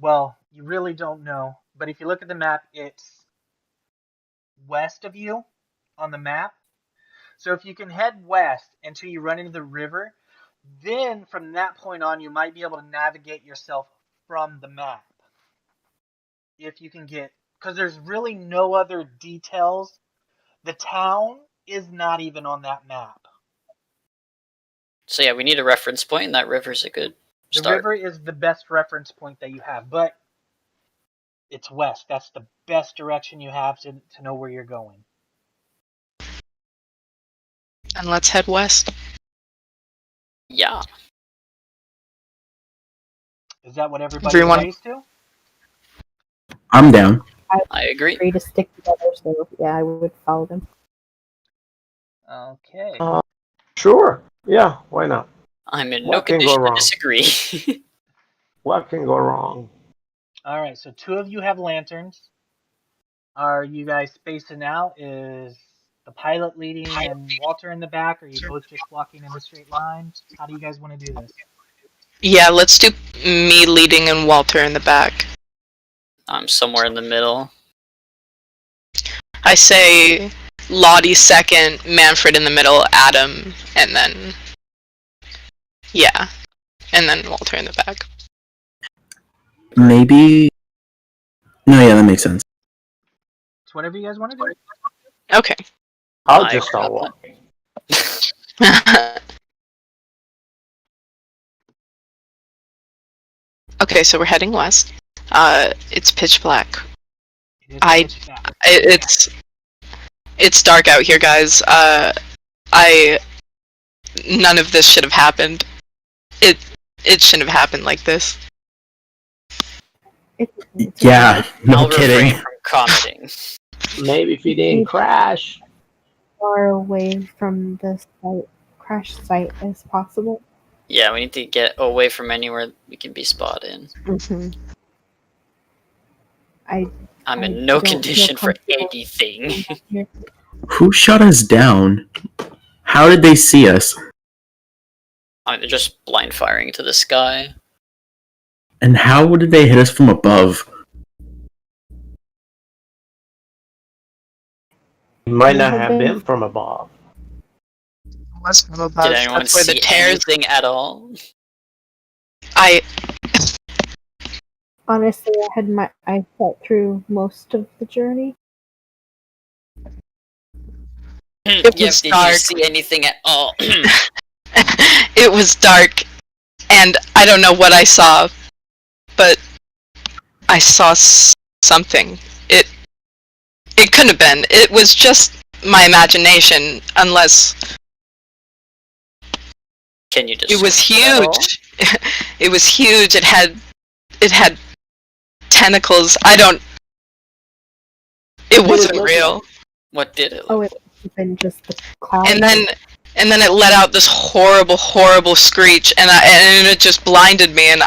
Speaker 1: well, you really don't know. But if you look at the map, it's west of you on the map. So if you can head west until you run into the river, then from that point on, you might be able to navigate yourself from the map. If you can get, because there's really no other details. The town is not even on that map.
Speaker 3: So yeah, we need a reference point, and that river's a good start.
Speaker 1: The river is the best reference point that you have, but it's west. That's the best direction you have to know where you're going.
Speaker 2: And let's head west.
Speaker 3: Yeah.
Speaker 1: Is that what everybody
Speaker 2: Everyone-
Speaker 1: agrees to?
Speaker 6: I'm down.
Speaker 3: I agree.
Speaker 4: Agree to stick together, so yeah, I would follow them.
Speaker 1: Okay.
Speaker 5: Sure. Yeah, why not?
Speaker 3: I'm in no
Speaker 5: What can go
Speaker 3: condition to
Speaker 5: wrong?
Speaker 3: disagree.
Speaker 5: What can go wrong?
Speaker 1: All right, so 2 of you have lanterns. Are you guys spacing out? Is the pilot leading and Walter in the back? Or are you both just walking in a straight line? How do you guys want to do this?
Speaker 2: Yeah, let's do me leading and Walter in the back.
Speaker 3: I'm somewhere in the middle.
Speaker 2: I say Lottie second, Manfred in the middle, Adam, and then and then Walter in the back.
Speaker 6: Maybe. No, yeah, that makes sense.
Speaker 1: It's whatever you guys want to do.
Speaker 2: Okay.
Speaker 5: I'll
Speaker 3: I
Speaker 5: just start
Speaker 3: agree.
Speaker 5: walking.
Speaker 2: Okay, so we're heading west. It's pitch black.
Speaker 1: It is
Speaker 2: I-
Speaker 1: pitch black.
Speaker 2: It's dark out here, guys. None of this should have happened. It shouldn't have happened like this.
Speaker 4: It's
Speaker 6: Yeah, no
Speaker 3: I'll refrain
Speaker 6: kidding.
Speaker 3: from commenting.
Speaker 5: Maybe if he didn't crash.
Speaker 4: far away from the site. crash site as possible.
Speaker 3: Yeah, we need to get away from anywhere we can be spotted. I'm
Speaker 4: I
Speaker 3: in no
Speaker 4: don't feel
Speaker 3: condition for
Speaker 4: comfortable
Speaker 3: anything.
Speaker 4: here.
Speaker 6: Who shot us down? How did they see us?
Speaker 3: They're just blind firing to the sky.
Speaker 6: And how did they hit us from above?
Speaker 5: It might not
Speaker 4: Have
Speaker 5: have
Speaker 4: been-
Speaker 5: been from above.
Speaker 2: Was from above.
Speaker 3: Did anyone
Speaker 2: That's where the
Speaker 3: see
Speaker 2: tears.
Speaker 3: anything at all?
Speaker 4: Honestly, I had my eyes shut through most of the journey.
Speaker 2: It was
Speaker 3: Did
Speaker 2: dark.
Speaker 3: you see anything at all?
Speaker 2: It was dark, and I don't know what I saw, but I saw something. It couldn't have been. It was just my imagination, unless
Speaker 3: Can you just?
Speaker 2: it was huge. It was huge. It had tentacles. It wasn't real.
Speaker 3: What did it?
Speaker 4: Oh, it was been just the clouds.
Speaker 2: And then it let out this horrible screech, and it just blinded me, and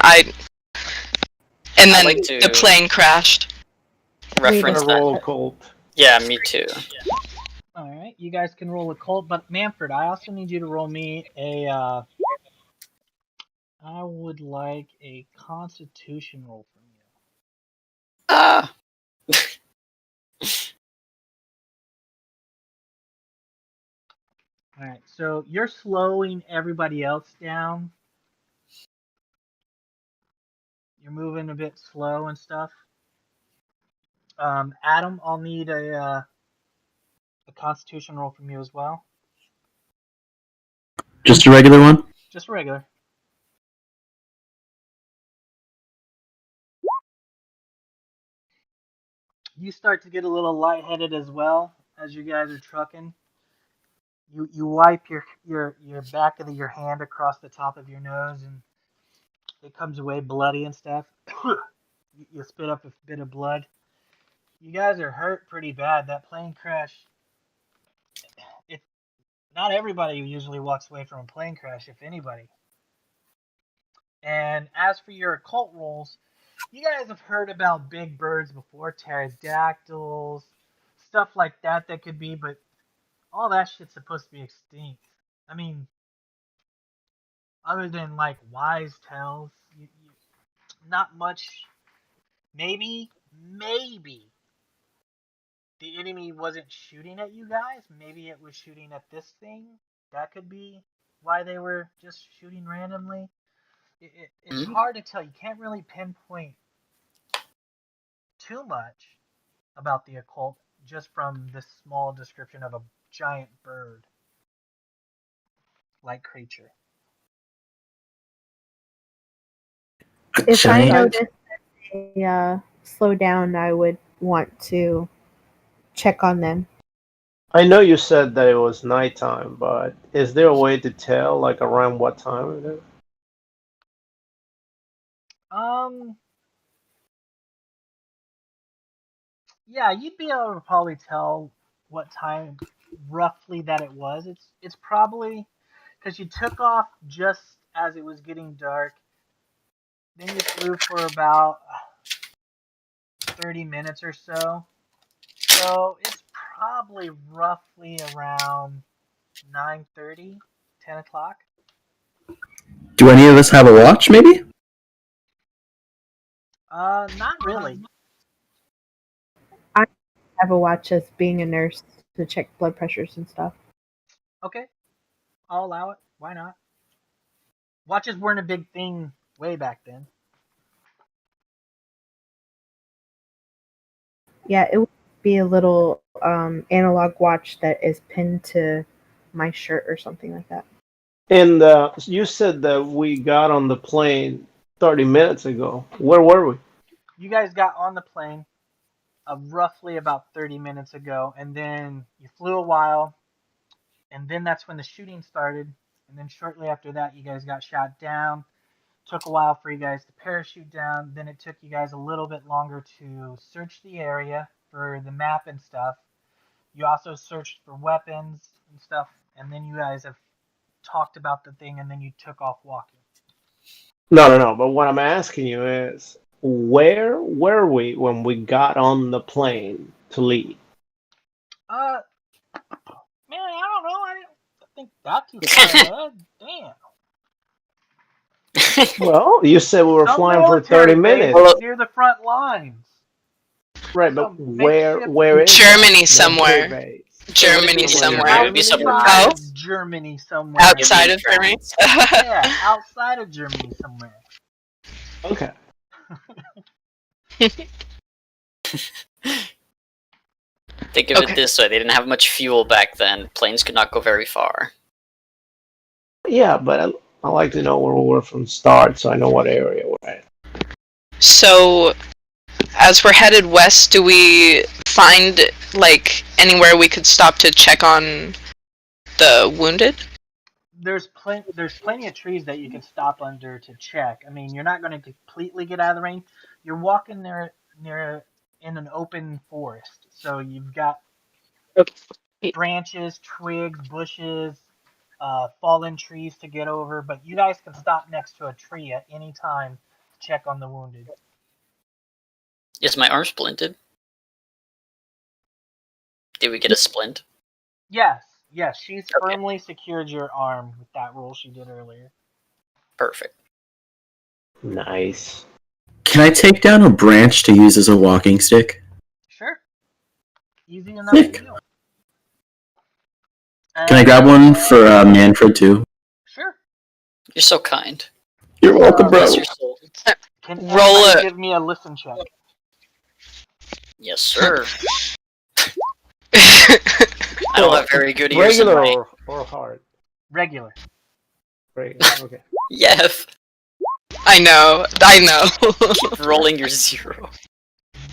Speaker 2: then
Speaker 3: like to
Speaker 2: the plane crashed.
Speaker 3: Reference
Speaker 5: I'm gonna roll
Speaker 3: that.
Speaker 5: occult.
Speaker 3: Yeah, me too.
Speaker 1: All right, you guys can roll occult, but Manfred, I also need you to roll me a. I would like a Constitution roll from you.
Speaker 3: Ah.
Speaker 1: All right, so you're slowing everybody else down. You're moving a bit slow and stuff. Adam, I'll need a Constitution roll from you as well.
Speaker 6: Just a regular one?
Speaker 1: Just regular. You start to get a little lightheaded as well as you guys are trucking. You wipe your back of your hand across the top of your nose, and it comes away bloody and stuff. You spit up a bit of blood. You guys are hurt pretty bad. That plane crash. Not everybody usually walks away from a plane crash, if anybody. And as for your occult rolls, you guys have heard about big birds before, pterodactyls, stuff like that could be, but all that shit's supposed to be extinct. I mean, other than like wise tales, not much. Maybe the enemy wasn't shooting at you guys. Maybe it was shooting at this thing. That could be why they were just shooting randomly. It's hard to tell. You can't really pinpoint too much about the occult just from this small description of a giant bird-like creature.
Speaker 4: If I
Speaker 6: Giant-
Speaker 4: noticed they slow down, I would want to check on them.
Speaker 5: I know you said that it was nighttime, but is there a way to tell, like, around what time it is?
Speaker 1: Yeah, you'd be able to probably tell what time roughly that it was. It's probably because you took off just as it was getting dark. Then you flew for about 30 minutes or so. So it's probably roughly around 9:30, 10 o'clock.
Speaker 6: Do any of us have a watch, maybe?
Speaker 1: Not really.
Speaker 4: I have a watch as being a nurse to check blood pressures and stuff.
Speaker 1: Okay, I'll allow it. Why not? Watches weren't a big thing way back then.
Speaker 4: Yeah, it would be a little analog watch that is pinned to my shirt or something like that.
Speaker 5: And you said that we got on the plane 30 minutes ago. Where were we?
Speaker 1: You guys got on the plane roughly about 30 minutes ago, and then you flew a while, and then that's when the shooting started, and then shortly after that, you guys got shot down. Took a while for you guys to parachute down, then it took you guys a little bit longer to search the area for the map and stuff. You also searched for weapons and stuff, and then you guys have talked about the thing and then you took off walking.
Speaker 5: No. But what I'm asking you is, where were we when we got on the plane to leave?
Speaker 1: Man, I don't know. I didn't think that too far ahead. Damn.
Speaker 5: Well, you said we were
Speaker 1: Some
Speaker 5: flying for
Speaker 1: military
Speaker 5: 30
Speaker 1: base
Speaker 5: minutes.
Speaker 1: near the front lines.
Speaker 5: Right, but
Speaker 1: Some
Speaker 5: where
Speaker 1: makeshift-
Speaker 5: is
Speaker 2: Germany
Speaker 5: that?
Speaker 2: somewhere.
Speaker 5: Military base.
Speaker 2: Germany
Speaker 3: somewhere. It would be
Speaker 2: somewhere.
Speaker 3: somewhere.
Speaker 1: Outside
Speaker 2: Oh,
Speaker 1: of Germany somewhere.
Speaker 2: outside of Germany.
Speaker 1: Yeah, outside of Germany somewhere.
Speaker 5: Okay.
Speaker 3: Think of
Speaker 2: Okay.
Speaker 3: it this way: they didn't have much fuel back then. Planes could not go very far.
Speaker 5: Yeah, but I like to know where we were from the start, so I know what area we're at.
Speaker 2: So, as we're headed west, do we find like anywhere we could stop to check on the wounded?
Speaker 1: There's plenty of trees that you can stop under to check. I mean, you're not going to completely get out of the rain. You're walking there near in an open forest, so you've got branches, twigs, bushes, fallen trees to get over. But you guys can stop next to a tree at any time to check on the wounded.
Speaker 3: Is my arm splinted? Did we get a splint?
Speaker 1: Yes, she's firmly secured your arm with that roll she did earlier.
Speaker 3: Perfect.
Speaker 5: Nice.
Speaker 6: Can I take down a branch to use as a walking stick?
Speaker 1: Sure. Easy enough to
Speaker 6: Sick.
Speaker 1: do.
Speaker 6: Can I grab one for Manfred too?
Speaker 1: Sure.
Speaker 3: You're so kind.
Speaker 6: You're welcome, bro.
Speaker 3: Bless your soul.
Speaker 1: Can
Speaker 2: Roll
Speaker 1: anybody
Speaker 2: it.
Speaker 1: give me a listen check?
Speaker 3: Yes, sir. I don't have very good ears in
Speaker 5: Regular
Speaker 3: my...
Speaker 5: or hard?
Speaker 1: Regular.
Speaker 5: Regular, okay.
Speaker 3: Yes.
Speaker 2: I know.
Speaker 3: Keep rolling your 0.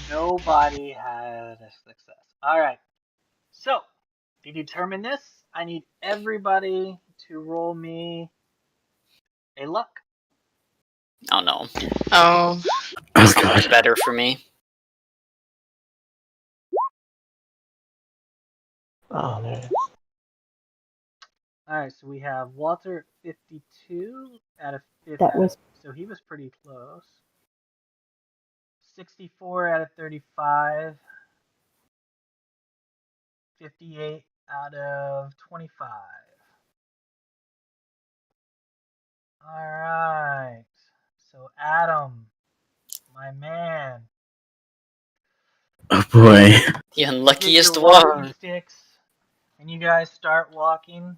Speaker 1: Nobody had a success. Alright. So, to determine this, I need everybody to roll me a luck.
Speaker 3: Oh no.
Speaker 2: Oh,
Speaker 3: That's not
Speaker 6: God.
Speaker 3: much better for me.
Speaker 5: Oh, there it is.
Speaker 1: Alright, so we have Walter at 52 out of 50.
Speaker 4: That was
Speaker 1: So he was pretty close. 64 out of 35. 58 out of 25. Alright. So Adam, my man.
Speaker 6: Oh boy.
Speaker 3: The
Speaker 1: You get
Speaker 3: unluckiest
Speaker 1: your walking
Speaker 3: one.
Speaker 1: sticks, and you guys start walking.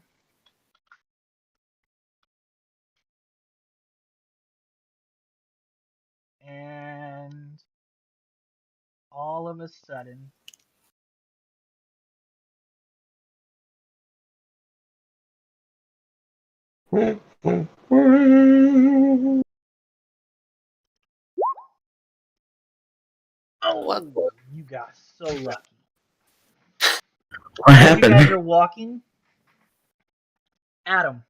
Speaker 1: And all of a sudden,
Speaker 3: What?
Speaker 1: you got so lucky.
Speaker 6: What
Speaker 1: As you guys
Speaker 6: happened?
Speaker 1: are walking, Adam,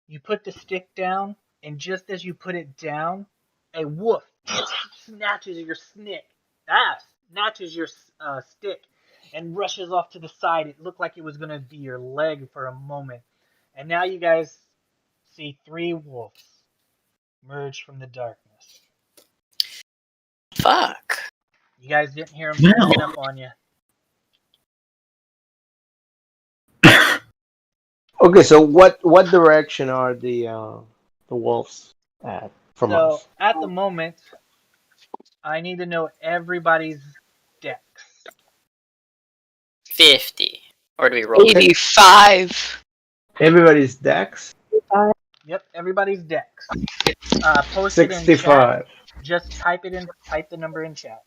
Speaker 1: you put the stick down, and just as you put it down, a wolf snatches your stick, and rushes off to the side. It looked like it was going to be your leg for a moment. And now you guys see 3 wolves merge from the darkness.
Speaker 3: Fuck.
Speaker 1: You guys didn't hear them
Speaker 6: Wow.
Speaker 1: sneaking up on you.
Speaker 5: Okay, so what direction are the wolves at from
Speaker 1: So
Speaker 5: us?
Speaker 1: at the moment, I need to know everybody's dex.
Speaker 3: 50. Or do we roll?
Speaker 2: 85.
Speaker 5: Everybody's dex?
Speaker 1: Yep, everybody's dex. Post it in chat.
Speaker 5: 65.
Speaker 1: Just type the number in chat.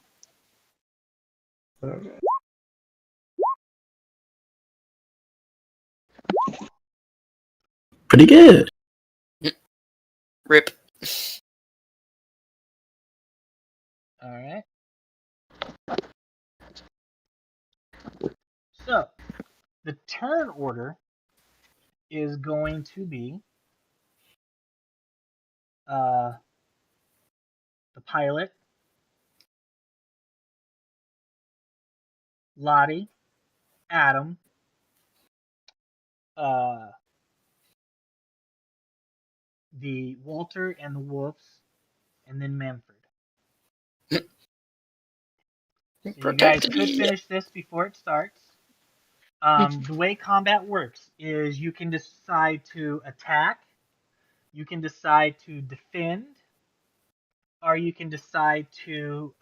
Speaker 5: Okay.
Speaker 6: Pretty good.
Speaker 3: Rip.
Speaker 1: Alright. So, the turn order is going to be the pilot, Lottie, Adam, the Walter and the wolves, and then Manfred. So you guys could finish this before it starts. The way combat works is you can decide to attack, you can decide to defend, or you can decide to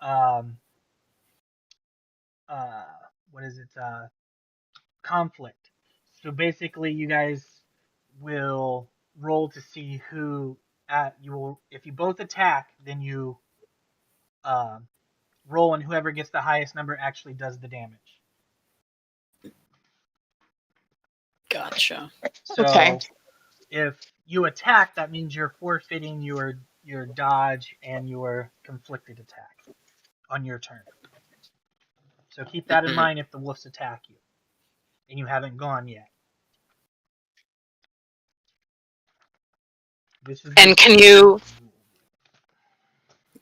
Speaker 1: what is it? Conflict. So basically, you guys will roll to see who you will. If you both attack, then you roll, and whoever gets the highest number actually does the damage.
Speaker 3: Gotcha.
Speaker 1: So
Speaker 2: Okay.
Speaker 1: if you attack, that means you're forfeiting your dodge and your conflicted attack on your turn. So keep that in mind if the wolves attack you and you haven't gone yet.
Speaker 2: And can you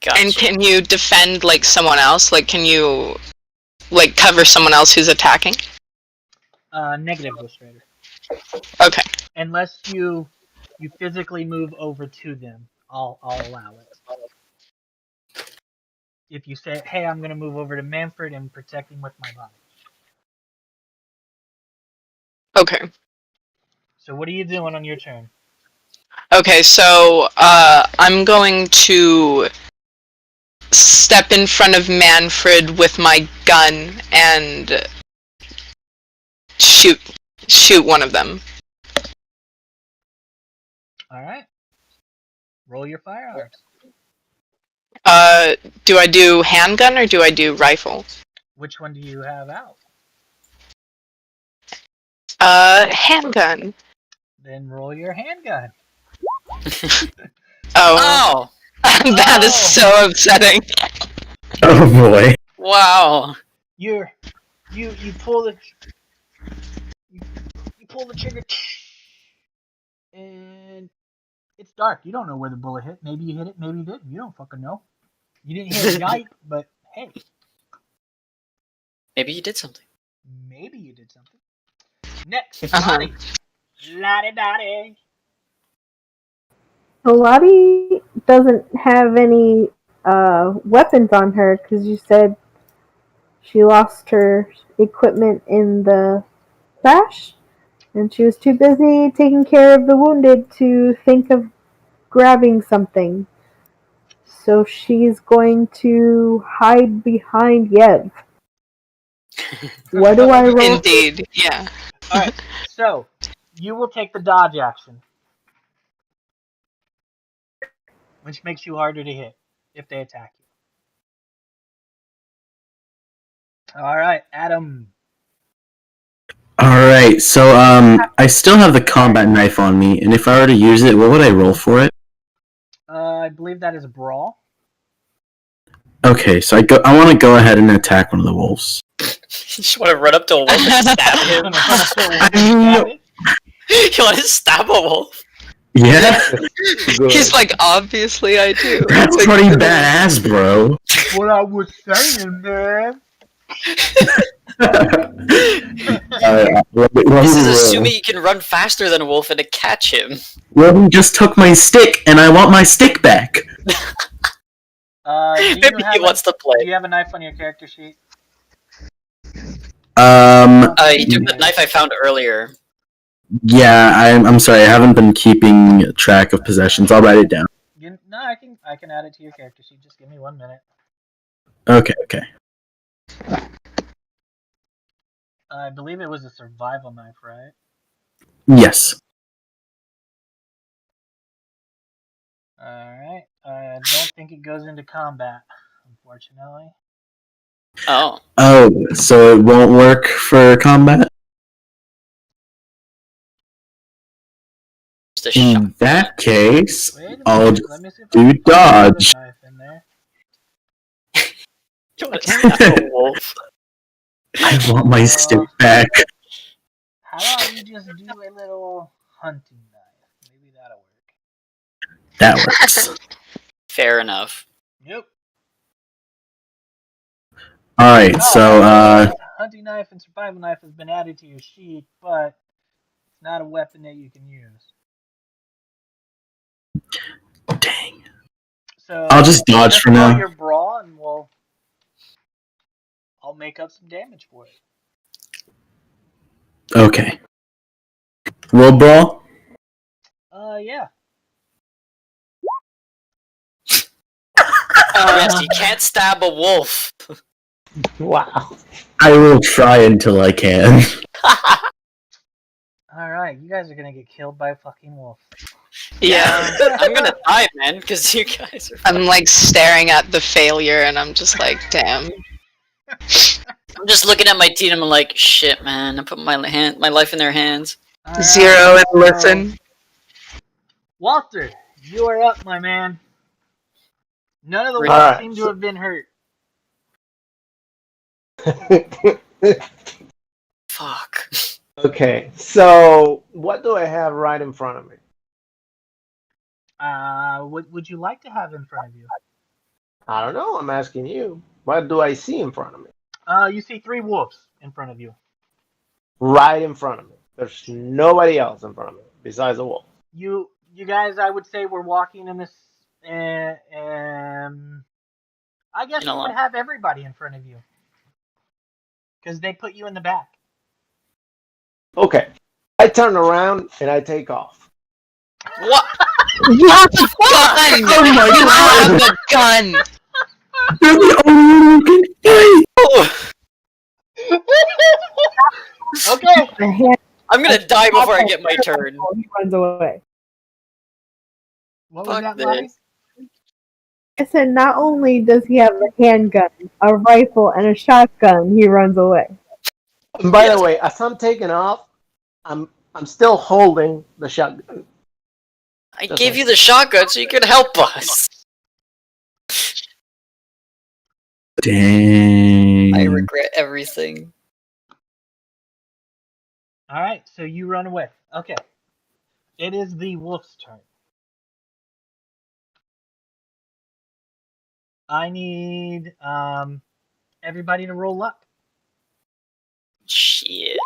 Speaker 3: Gotcha.
Speaker 2: and can you defend like someone else? Like can you like cover someone else who's attacking?
Speaker 1: Negative, Ghost Rider.
Speaker 2: Okay.
Speaker 1: Unless you physically move over to them, I'll allow it. If you say, "Hey, I'm going to move over to Manfred and protect him with my body."
Speaker 2: Okay.
Speaker 1: So what are you doing on your turn?
Speaker 2: Okay, so I'm going to step in front of Manfred with my gun and shoot one of them.
Speaker 1: All right. Roll your firearms.
Speaker 2: Do I do handgun or do I do rifle?
Speaker 1: Which one do you have out?
Speaker 2: Handgun.
Speaker 1: Then roll your handgun.
Speaker 2: Oh.
Speaker 3: Oh!
Speaker 2: That is so upsetting.
Speaker 6: Oh boy.
Speaker 3: Wow!
Speaker 1: You pull the you pull the trigger, and it's dark. You don't know where the bullet hit. Maybe you hit it. Maybe you didn't. You don't fucking know. You didn't hear a yike, but hey,
Speaker 3: Maybe you did something.
Speaker 1: maybe you did something. Next, Lottie. Lottie.
Speaker 4: So Lottie doesn't have any weapons on her because you said she lost her equipment in the crash, and she was too busy taking care of the wounded to think of grabbing something. So she's going to hide behind Yev. What do I roll?
Speaker 2: Indeed, yeah.
Speaker 1: All right. So you will take the dodge action, which makes you harder to hit if they attack you. All right, Adam.
Speaker 6: Alright, so I still have the combat knife on me, and if I were to use it, what would I roll for it?
Speaker 1: I believe that is a brawl.
Speaker 6: Okay, so I want to go ahead and attack one of the wolves.
Speaker 3: You just want to run up to a wolf and stab him? You want to stab a wolf?
Speaker 6: Yeah?
Speaker 2: He's like, obviously I do.
Speaker 6: That's
Speaker 2: It's like,
Speaker 6: pretty badass, bro.
Speaker 1: What I was saying, man.
Speaker 3: This is assuming you can run faster than a wolf and to catch him.
Speaker 6: Well, he just took my stick, and I want my stick back.
Speaker 3: Maybe he wants to
Speaker 1: Do
Speaker 3: play.
Speaker 1: you have a knife on your character sheet?
Speaker 3: You took the knife I found earlier.
Speaker 6: Yeah, I'm sorry, I haven't been keeping track of possessions. I'll write it down.
Speaker 1: No, I can add it to your character sheet. Just give me 1 minute.
Speaker 6: Okay.
Speaker 1: I believe it was a survival knife, right?
Speaker 6: Yes.
Speaker 1: Alright. I don't think it goes into combat, unfortunately.
Speaker 3: Oh.
Speaker 6: Oh, so it won't work for combat?
Speaker 3: Just a shot.
Speaker 6: In that case,
Speaker 1: Wait a minute.
Speaker 6: I'll
Speaker 1: Let me see if
Speaker 6: do
Speaker 1: I can put
Speaker 6: dodge.
Speaker 1: another knife in there.
Speaker 3: You want to stab a wolf?
Speaker 6: I want my stick back.
Speaker 1: How about you just do a little hunting knife? Maybe that'll work.
Speaker 6: That works.
Speaker 3: Fair enough.
Speaker 1: Yep.
Speaker 6: Alright, so,
Speaker 1: hunting knife and survival knife has been added to your sheet, but it's not a weapon that you can use. So
Speaker 6: I'll just dodge for
Speaker 1: roll
Speaker 6: now.
Speaker 1: your brawl, and I'll make up some damage for it.
Speaker 6: Okay. Roll brawl.
Speaker 1: Yeah.
Speaker 3: Yes, you can't stab a wolf.
Speaker 5: Wow.
Speaker 6: I will try until I can.
Speaker 1: All right, you guys are gonna get killed by a fucking wolf.
Speaker 2: Yeah.
Speaker 3: I'm gonna die, man, because you guys are.
Speaker 2: I'm like staring at the failure and I'm just like, damn.
Speaker 3: I'm just looking at my team and I'm like, shit, man. I put my life in their hands.
Speaker 1: All right,
Speaker 2: 0 and
Speaker 1: so,
Speaker 2: listen.
Speaker 1: Walter, you are up, my man. None of the wolves
Speaker 5: Alright,
Speaker 1: seem to have been hurt.
Speaker 3: Fuck.
Speaker 5: Okay, so what do I have right in front of me?
Speaker 1: What would you like to have in front of you?
Speaker 5: I don't know. I'm asking you. What do I see in front of me?
Speaker 1: You see 3 wolves in front of you.
Speaker 5: Right in front of me. There's nobody else in front of me besides the wolf.
Speaker 1: You guys, I would say, were walking in this. I guess you would have everybody in front of you because they put you in the back.
Speaker 5: Okay, I turn around and I take off.
Speaker 3: What?
Speaker 2: You have a gun!
Speaker 6: Oh my
Speaker 2: You
Speaker 6: god!
Speaker 2: have a gun!
Speaker 6: You're the only one who can fight!
Speaker 1: Okay.
Speaker 4: The hand
Speaker 3: I'm gonna die before I get my turn.
Speaker 4: he runs away.
Speaker 1: What was
Speaker 3: Fuck
Speaker 1: that, Lottie?
Speaker 3: this.
Speaker 4: I said not only does he have a handgun, a rifle, and a shotgun, he runs away.
Speaker 5: And by the way, as I'm taking off, I'm still holding the shotgun.
Speaker 3: I gave you the shotgun so you could help us.
Speaker 6: Dang.
Speaker 3: I regret everything.
Speaker 1: All right, so you run away. Okay. It is the wolf's turn. I need everybody to roll luck.
Speaker 3: Shit.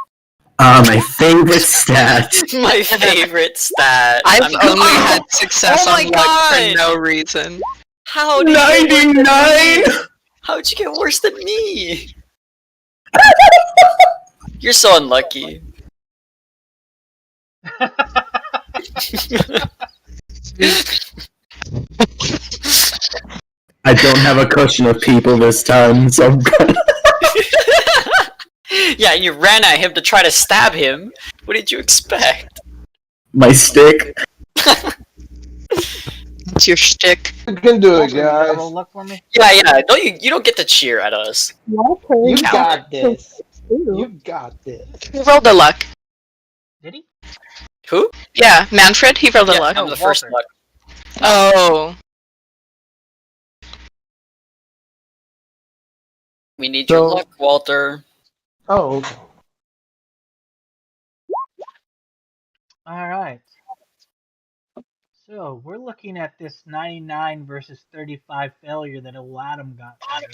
Speaker 6: My favorite stat.
Speaker 3: My favorite stat.
Speaker 2: I've
Speaker 3: I'm-
Speaker 2: only had success
Speaker 3: Oh my
Speaker 2: on luck
Speaker 3: God!
Speaker 2: for no reason.
Speaker 3: How did you get worse than
Speaker 6: 99!
Speaker 3: me? How'd you get worse than me? You're so unlucky.
Speaker 6: I don't have a cushion of people this time, so I'm gonna...
Speaker 3: Yeah, and you ran at him to try to stab him. What did you expect?
Speaker 6: My stick.
Speaker 2: It's your shtick.
Speaker 5: You can do
Speaker 1: Walter,
Speaker 5: it,
Speaker 1: you gotta
Speaker 5: guys.
Speaker 1: roll luck for me.
Speaker 3: Yeah. You don't get to cheer at us.
Speaker 4: Walter,
Speaker 5: You
Speaker 4: you
Speaker 5: got this.
Speaker 4: too.
Speaker 5: You got this.
Speaker 2: He rolled a luck.
Speaker 1: Did he?
Speaker 3: Who?
Speaker 2: Yeah, Manfred, he rolled a
Speaker 3: Yeah,
Speaker 2: luck.
Speaker 3: I'm the first
Speaker 1: Walter.
Speaker 3: luck.
Speaker 2: Oh.
Speaker 3: We need your
Speaker 5: So-
Speaker 3: luck, Walter.
Speaker 5: Oh, okay.
Speaker 1: All right. So we're looking at this 99 versus 35 failure that Aladdin got better.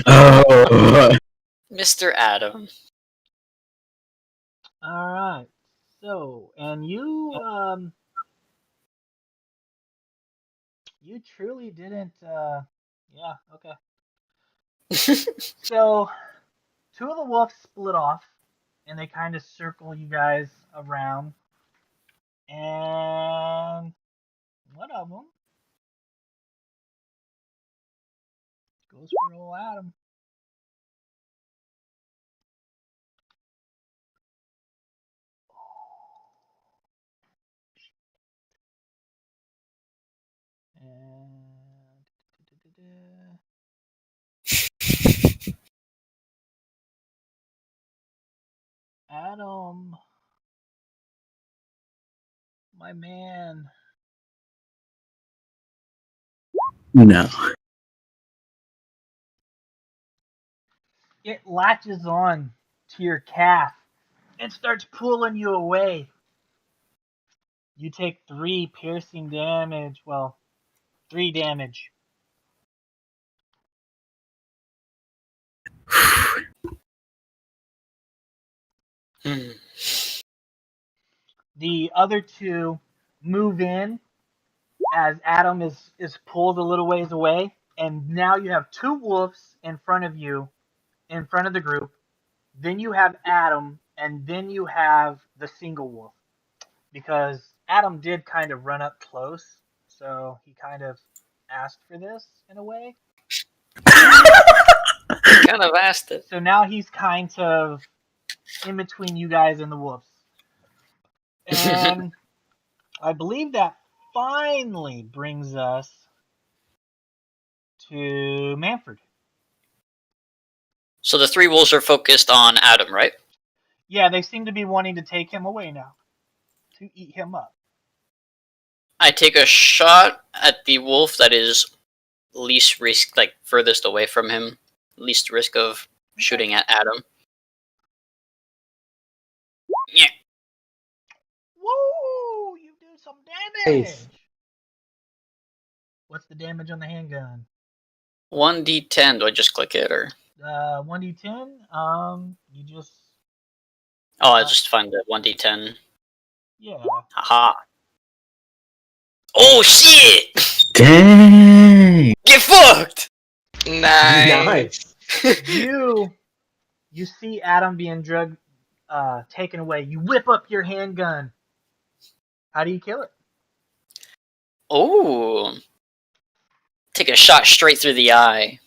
Speaker 6: Oh.
Speaker 3: Mr. Adam.
Speaker 1: All right. So, and you truly didn't, yeah, okay. So, 2 of the wolves split off, and they kind of circle you guys around. And one of them goes for old Adam. And Adam, my man.
Speaker 6: No.
Speaker 1: It latches on to your calf and starts pulling you away. You take 3 piercing damage. Well, 3 damage. The other 2 move in as Adam is pulled a little ways away, and now you have two wolves in front of you, in front of the group. Then you have Adam, and then you have the single wolf. Because Adam did kind of run up close, so he kind of asked for this in a way.
Speaker 3: Kind of asked it.
Speaker 1: So now he's kind of in between you guys and the wolves. And I believe that finally brings us to Manfred.
Speaker 3: So the three wolves are focused on Adam, right?
Speaker 1: Yeah, they seem to be wanting to take him away now. To eat him up.
Speaker 3: I take a shot at the wolf that is least risk, like furthest away from him, least risk of shooting at Adam. Yeah.
Speaker 1: Woo! You do some damage!
Speaker 5: Nice.
Speaker 1: What's the damage on the handgun?
Speaker 3: 1d10. Do I just click it or?
Speaker 1: 1d10. You just
Speaker 3: Oh, I just find the 1d10.
Speaker 1: yeah.
Speaker 3: Haha. Oh shit!
Speaker 6: Dang.
Speaker 3: Get fucked!
Speaker 2: Nice.
Speaker 5: Nice.
Speaker 1: You see Adam being taken away. You whip up your handgun. How do you kill it?
Speaker 3: Oh. Take a shot straight through the eye.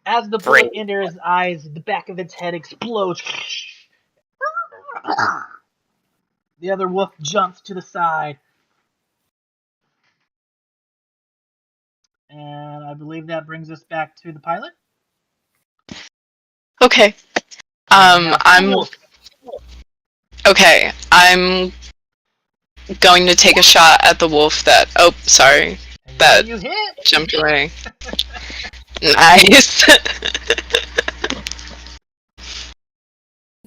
Speaker 1: As the
Speaker 3: Great.
Speaker 1: bullet enters his eyes, the back of its head explodes. The other wolf jumps to the side. And I believe that brings us back to the pilot.
Speaker 2: Okay.
Speaker 1: Now,
Speaker 2: I'm
Speaker 1: wolf.
Speaker 2: okay. I'm going to take a shot at the wolf that. Oh, sorry.
Speaker 1: And
Speaker 2: That
Speaker 1: you hit.
Speaker 2: jumped away. Nice.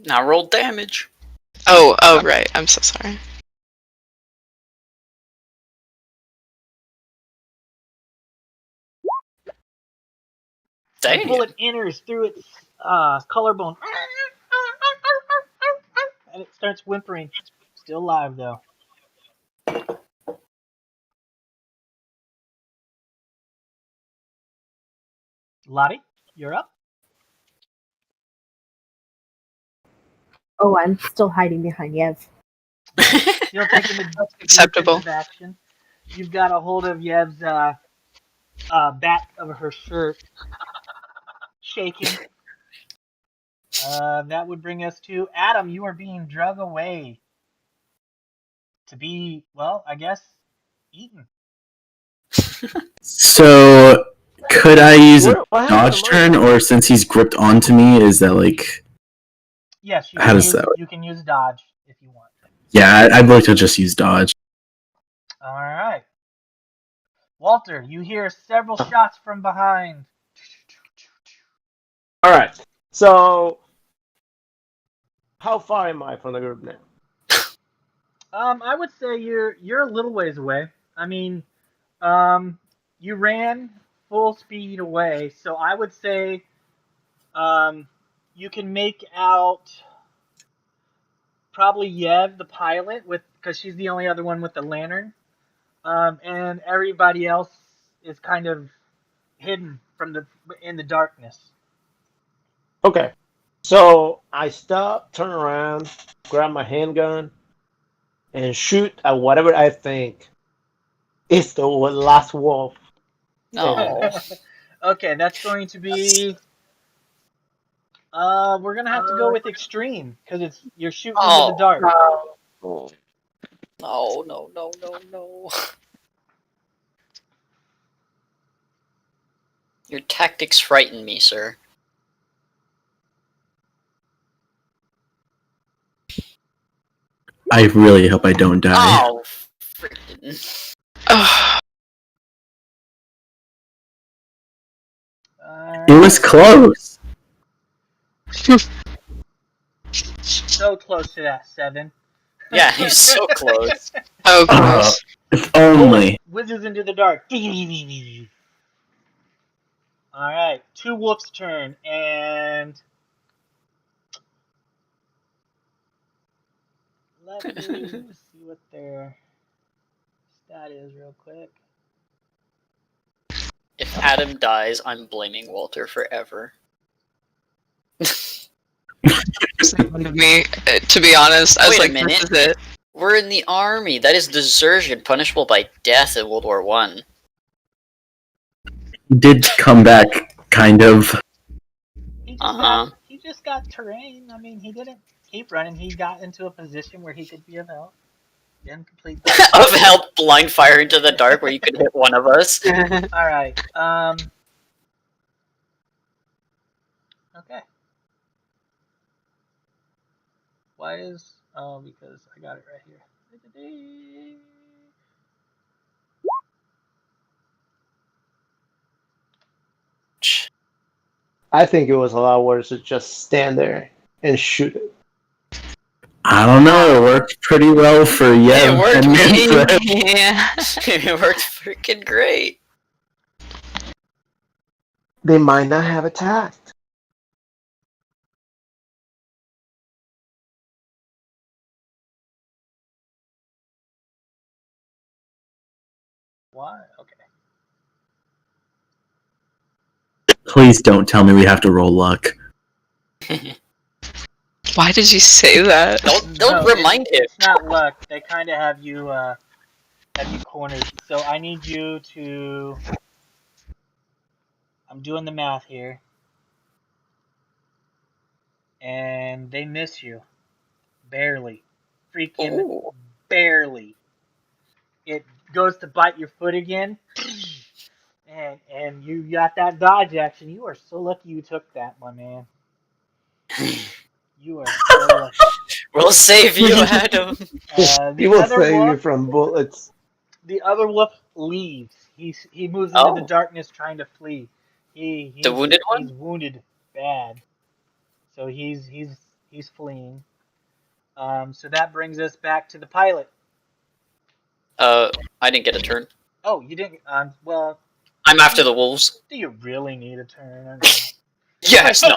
Speaker 3: Now roll damage.
Speaker 2: Oh, right. I'm so sorry.
Speaker 1: The
Speaker 3: Damn.
Speaker 1: bullet enters through its collarbone. And it starts whimpering. Still alive, though. Lottie, you're up.
Speaker 4: Oh, I'm still hiding behind Yev.
Speaker 1: Still taking the
Speaker 2: Acceptable.
Speaker 1: defensive action. You've got a hold of Yev's back of her shirt, shaking. That would bring us to Adam. You are being drug away to be, well, I guess, eaten.
Speaker 6: So, could I use a
Speaker 5: What
Speaker 6: dodge
Speaker 5: happened?
Speaker 6: turn, or since he's gripped onto me, is that like?
Speaker 1: Yes, you
Speaker 6: How
Speaker 1: can
Speaker 6: does
Speaker 1: use,
Speaker 6: that work?
Speaker 1: you can use dodge if you want.
Speaker 6: Yeah, I'd like to just use dodge.
Speaker 1: All right. Walter, you hear several shots from behind.
Speaker 5: All right. So, how far am I from the group now?
Speaker 1: I would say you're a little ways away. I mean, you ran full speed away, so I would say, you can make out probably Yev, the pilot, because she's the only other one with the lantern, and everybody else is kind of hidden in the darkness.
Speaker 5: Okay. So I stop, turn around, grab my handgun, and shoot at whatever I think is the last wolf.
Speaker 3: No.
Speaker 1: Okay, that's going to be. We're gonna have to go with extreme because you're shooting into the dark.
Speaker 3: No, no. Your tactics frighten me, sir.
Speaker 6: I really hope I don't die.
Speaker 3: Oh, freaking.
Speaker 2: Oh,
Speaker 6: It was close.
Speaker 1: So close to that 7.
Speaker 3: Yeah, he's so close.
Speaker 2: oh, close.
Speaker 6: If only.
Speaker 1: Whizzes into the dark. All right, two wolves' turn, and let me see what their that is real quick.
Speaker 3: If Adam dies, I'm blaming Walter forever.
Speaker 2: To me, to be honest, I was
Speaker 3: Wait a
Speaker 2: like,
Speaker 3: minute.
Speaker 2: this is it.
Speaker 3: We're in the army. That is desertion, punishable by death in World War One.
Speaker 6: He did come back, kind of.
Speaker 1: He just got terrain. I mean, he didn't keep running. He got into a position where he could be of help. Didn't complete the
Speaker 3: Of help blind fire into the dark where you could hit one of us.
Speaker 1: Alright, okay. Why is, oh, because I got it right here.
Speaker 5: I think it was a lot worse to just stand there and shoot it.
Speaker 6: I don't know. It worked pretty well for Yev
Speaker 3: It worked,
Speaker 6: and Manfred.
Speaker 2: Yeah.
Speaker 3: It worked freaking great.
Speaker 5: They might not have attacked.
Speaker 1: Why? Okay.
Speaker 6: Please don't tell me we have to roll luck.
Speaker 2: Why did you say that?
Speaker 3: Don't remind him.
Speaker 1: It's not luck. They kind of have you cornered. So I need you to. I'm doing the math here, and they miss you, barely, freaking
Speaker 3: Ooh.
Speaker 1: barely. It goes to bite your foot again, and you got that dodge action. You are so lucky you took that, my man. You are so lucky.
Speaker 3: We'll save you, Adam.
Speaker 5: He will save you from bullets.
Speaker 1: The other wolf leaves. He moves into the darkness trying to flee.
Speaker 3: The wounded one?
Speaker 1: He's wounded bad, so he's fleeing. So that brings us back to the pilot.
Speaker 3: I didn't get a turn.
Speaker 1: Oh, you didn't. Well,
Speaker 3: I'm after the wolves.
Speaker 1: do you really need a turn? I mean,
Speaker 3: Yes, no.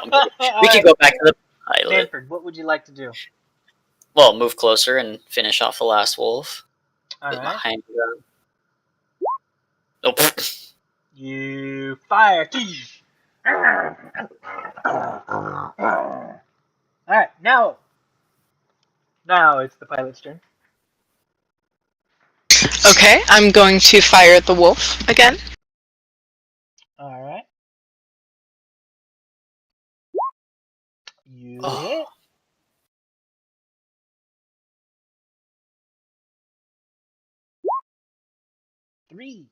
Speaker 3: We can go back to the pilot.
Speaker 1: Manfred, what would you like to do?
Speaker 3: Well, move closer and finish off the last wolf.
Speaker 1: All right.
Speaker 3: Behind them. Nope.
Speaker 1: You fire. All right, now it's the pilot's turn.
Speaker 2: Okay, I'm going to fire at the wolf again.
Speaker 1: All right. You
Speaker 3: Oh.
Speaker 1: hit. Three.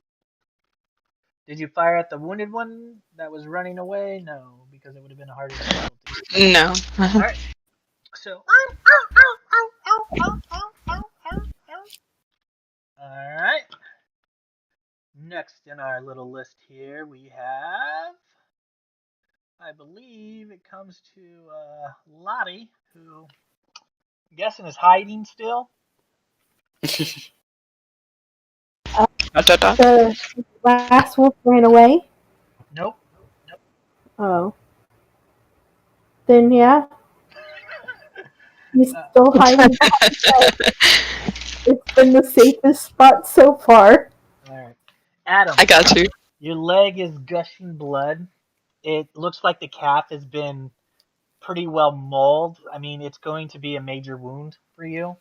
Speaker 1: Did you fire at the wounded one that was running away? No, because it would have been harder difficulty.
Speaker 2: No.
Speaker 1: All right. So. All right. Next in our little list here, we have, I believe it comes to Lottie, who I'm guessing is hiding still.
Speaker 4: The last wolf ran away.
Speaker 1: Nope.
Speaker 4: Oh. Then yeah. He's still hiding. It's been the safest spot so far.
Speaker 1: Alright. Adam.
Speaker 2: I got you.
Speaker 1: Your leg is gushing blood. It looks like the calf has been pretty well mauled. I mean, it's going to be a major wound for you.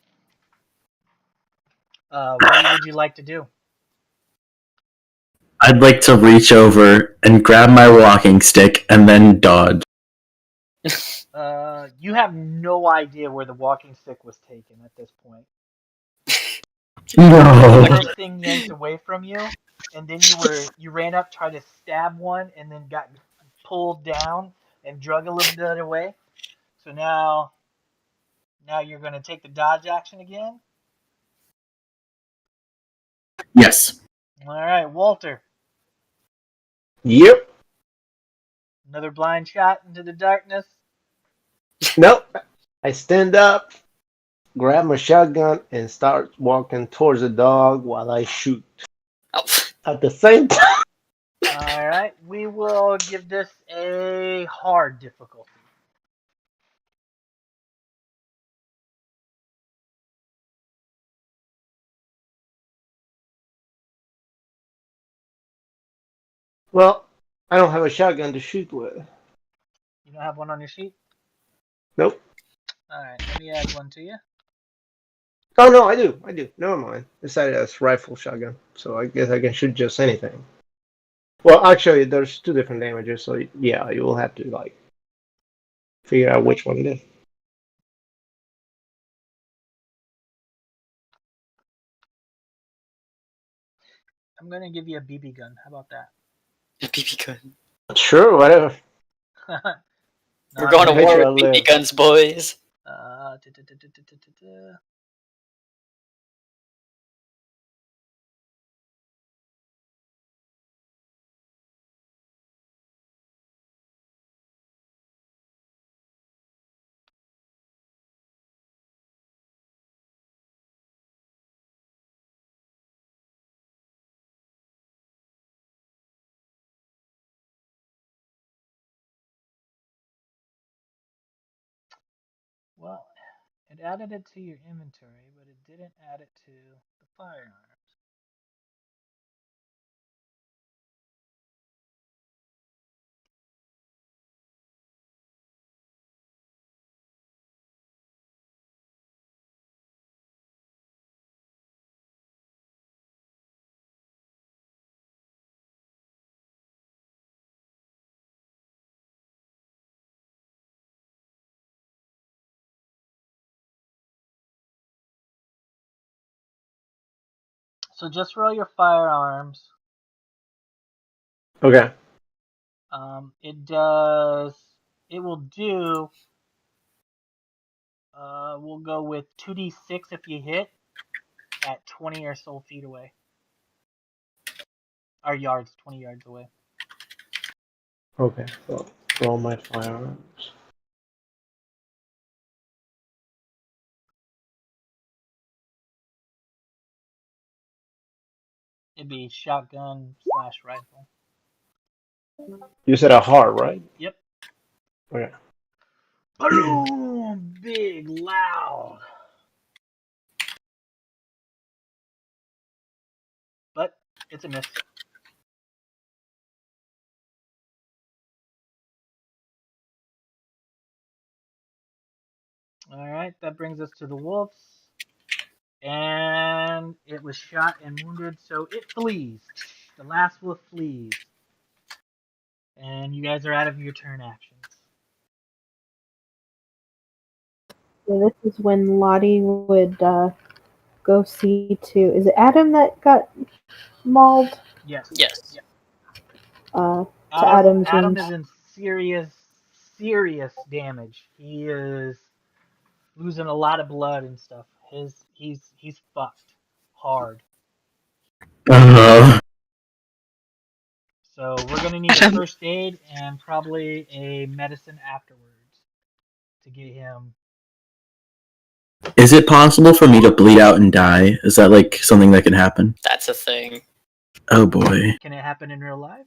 Speaker 1: What would you like to do?
Speaker 6: I'd like to reach over and grab my walking stick and then dodge.
Speaker 1: You have no idea where the walking stick was taken at this point.
Speaker 6: No.
Speaker 1: The first thing yanked away from you, and then you ran up, tried to stab one, and then got pulled down and drug a little bit away. So now you're going to take the dodge action again.
Speaker 6: Yes.
Speaker 1: All right, Walter.
Speaker 5: Yep.
Speaker 1: Another blind shot into the darkness.
Speaker 5: Nope. I stand up, grab my shotgun, and start walking towards the dog while I shoot.
Speaker 3: Oh.
Speaker 5: At the same time.
Speaker 1: All right, we will give this a hard difficulty.
Speaker 5: Well, I don't have a shotgun to shoot with.
Speaker 1: You don't have one on your sheet?
Speaker 5: Nope.
Speaker 1: Alright, let me add one to you.
Speaker 5: Oh no, I do. Never mind. Decided that's rifle shotgun, so I guess I can shoot just anything. Well, actually, there's 2 different damages, so yeah, you will have to like figure out which one it is.
Speaker 1: I'm gonna give you a BB gun. How about that?
Speaker 3: A BB gun.
Speaker 5: Sure, whatever.
Speaker 3: We're going to
Speaker 5: I
Speaker 3: war
Speaker 5: shall
Speaker 3: with BB
Speaker 5: live.
Speaker 3: guns, boys.
Speaker 1: Well, it added it to your inventory, but it didn't add it to the firearms. So just roll your firearms.
Speaker 5: Okay.
Speaker 1: It will do, we'll go with 2d6 if you hit at 20 or so feet away. Or yards, 20 yards away.
Speaker 5: Okay. So roll my firearms.
Speaker 1: It'd be shotgun / rifle.
Speaker 5: You said a hard, right?
Speaker 1: Yep.
Speaker 5: Okay.
Speaker 1: Boom! Big, loud. But it's a miss. Alright, that brings us to the wolves. And it was shot and wounded, so it flees. The last wolf flees. And you guys are out of your turn actions.
Speaker 4: So this is when Lottie would go see to. Is it Adam that got mauled?
Speaker 1: Yes.
Speaker 3: Yes.
Speaker 4: To Adam's
Speaker 1: Adam
Speaker 4: wounds.
Speaker 1: is in serious damage. He is losing a lot of blood and stuff. He's fucked hard.
Speaker 6: Uh,
Speaker 1: So we're gonna need a first aid and probably a medicine afterwards to get him.
Speaker 6: is it possible for me to bleed out and die? Is that like something that can happen?
Speaker 3: That's a thing.
Speaker 6: Oh boy.
Speaker 1: Can it happen in real life?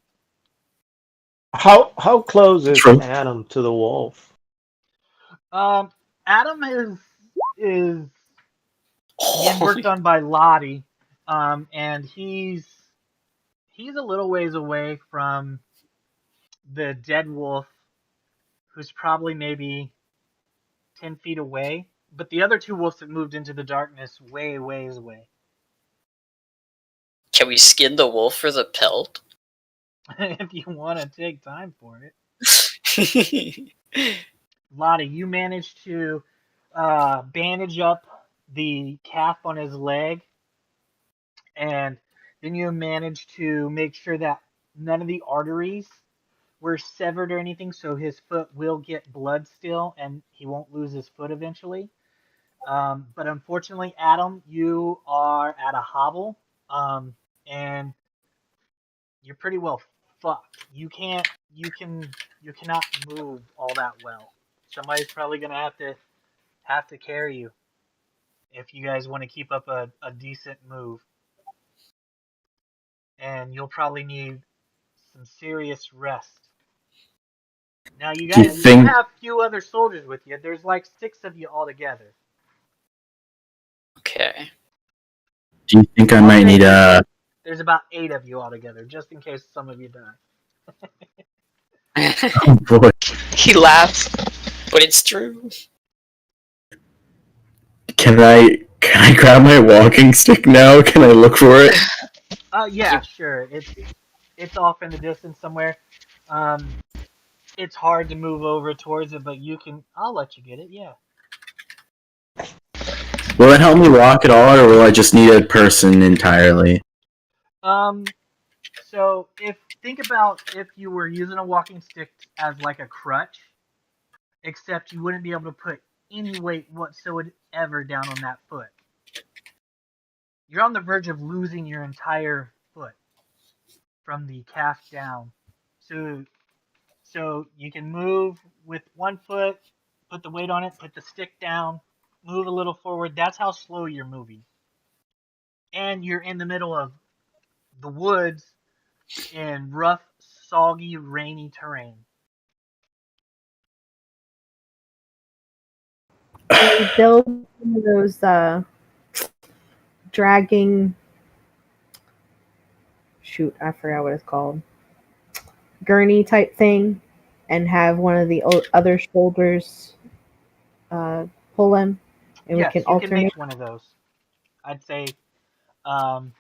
Speaker 5: How close is
Speaker 6: From
Speaker 5: Adam to the wolf?
Speaker 1: Adam is being worked on by Lottie, and he's a little ways away from the dead wolf, who's probably maybe 10 feet away. But the other 2 wolves have moved into the darkness way, ways away.
Speaker 3: Can we skin the wolf for the pelt?
Speaker 1: If you want to take time for it. Lottie, you managed to bandage up the calf on his leg, and then you managed to make sure that none of the arteries were severed or anything, so his foot will get blood still, and he won't lose his foot eventually. But unfortunately, Adam, you are at a hobble, and you're pretty well fucked. You cannot move all that well. Somebody's probably gonna have to carry you if you guys want to keep up a decent move. And you'll probably need some serious rest. Now you
Speaker 6: do you
Speaker 1: guys do
Speaker 6: think
Speaker 1: have a few other soldiers with you. There's like 6 of you all together.
Speaker 3: Okay.
Speaker 6: do you think I might need a
Speaker 1: There's about 8 of you all together, just in case some of you die.
Speaker 6: Oh boy.
Speaker 2: He laughs.
Speaker 3: But it's true.
Speaker 6: Can I grab my walking stick now? Can I look for it?
Speaker 1: Yeah, sure. It's off in the distance somewhere. It's hard to move over towards it, but you can. I'll let you get it. Yeah.
Speaker 6: Will it help me walk at all, or will I just need a person entirely?
Speaker 1: So think about if you were using a walking stick as like a crutch, except you wouldn't be able to put any weight whatsoever down on that foot. You're on the verge of losing your entire foot from the calf down. So you can move with one foot, put the weight on it, put the stick down, move a little forward. That's how slow you're moving. And you're in the middle of the woods in rough, soggy, rainy terrain.
Speaker 4: We build one of those dragging. Shoot, I forgot what it's called. Gurney type thing, and have one of the other shoulders pull him, and we
Speaker 1: Yes,
Speaker 4: can
Speaker 1: you can
Speaker 4: alternate.
Speaker 1: make one of those. I'd say, um,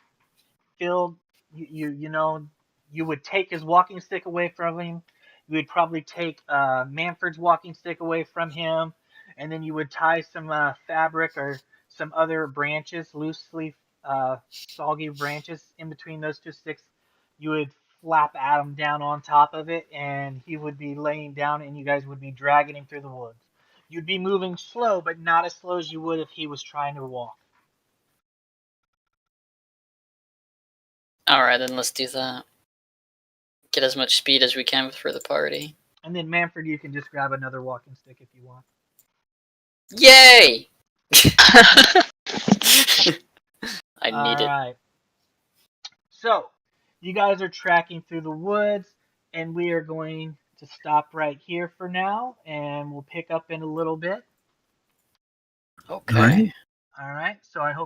Speaker 1: Phil, you know, you would take his walking stick away from him. You would probably take Manfred's walking stick away from him, and then you would tie some fabric or some other branches, loosely soggy branches, in between those two sticks. You would flap Adam down on top of it, and he would be laying down, and you guys would be dragging him through the woods. You'd be moving slow, but not as slow as you would if he was trying to walk.
Speaker 3: Alright, then let's do that. Get as much speed as we can for the party.
Speaker 1: And then Manfred, you can just grab another walking stick if you want.
Speaker 3: Yay! I need it.
Speaker 1: Alright. So, you guys are tracking through the woods, and we are going to stop right here for now, and we'll pick up in a little bit.
Speaker 3: Okay.
Speaker 6: Alright.
Speaker 1: Alright, so I hope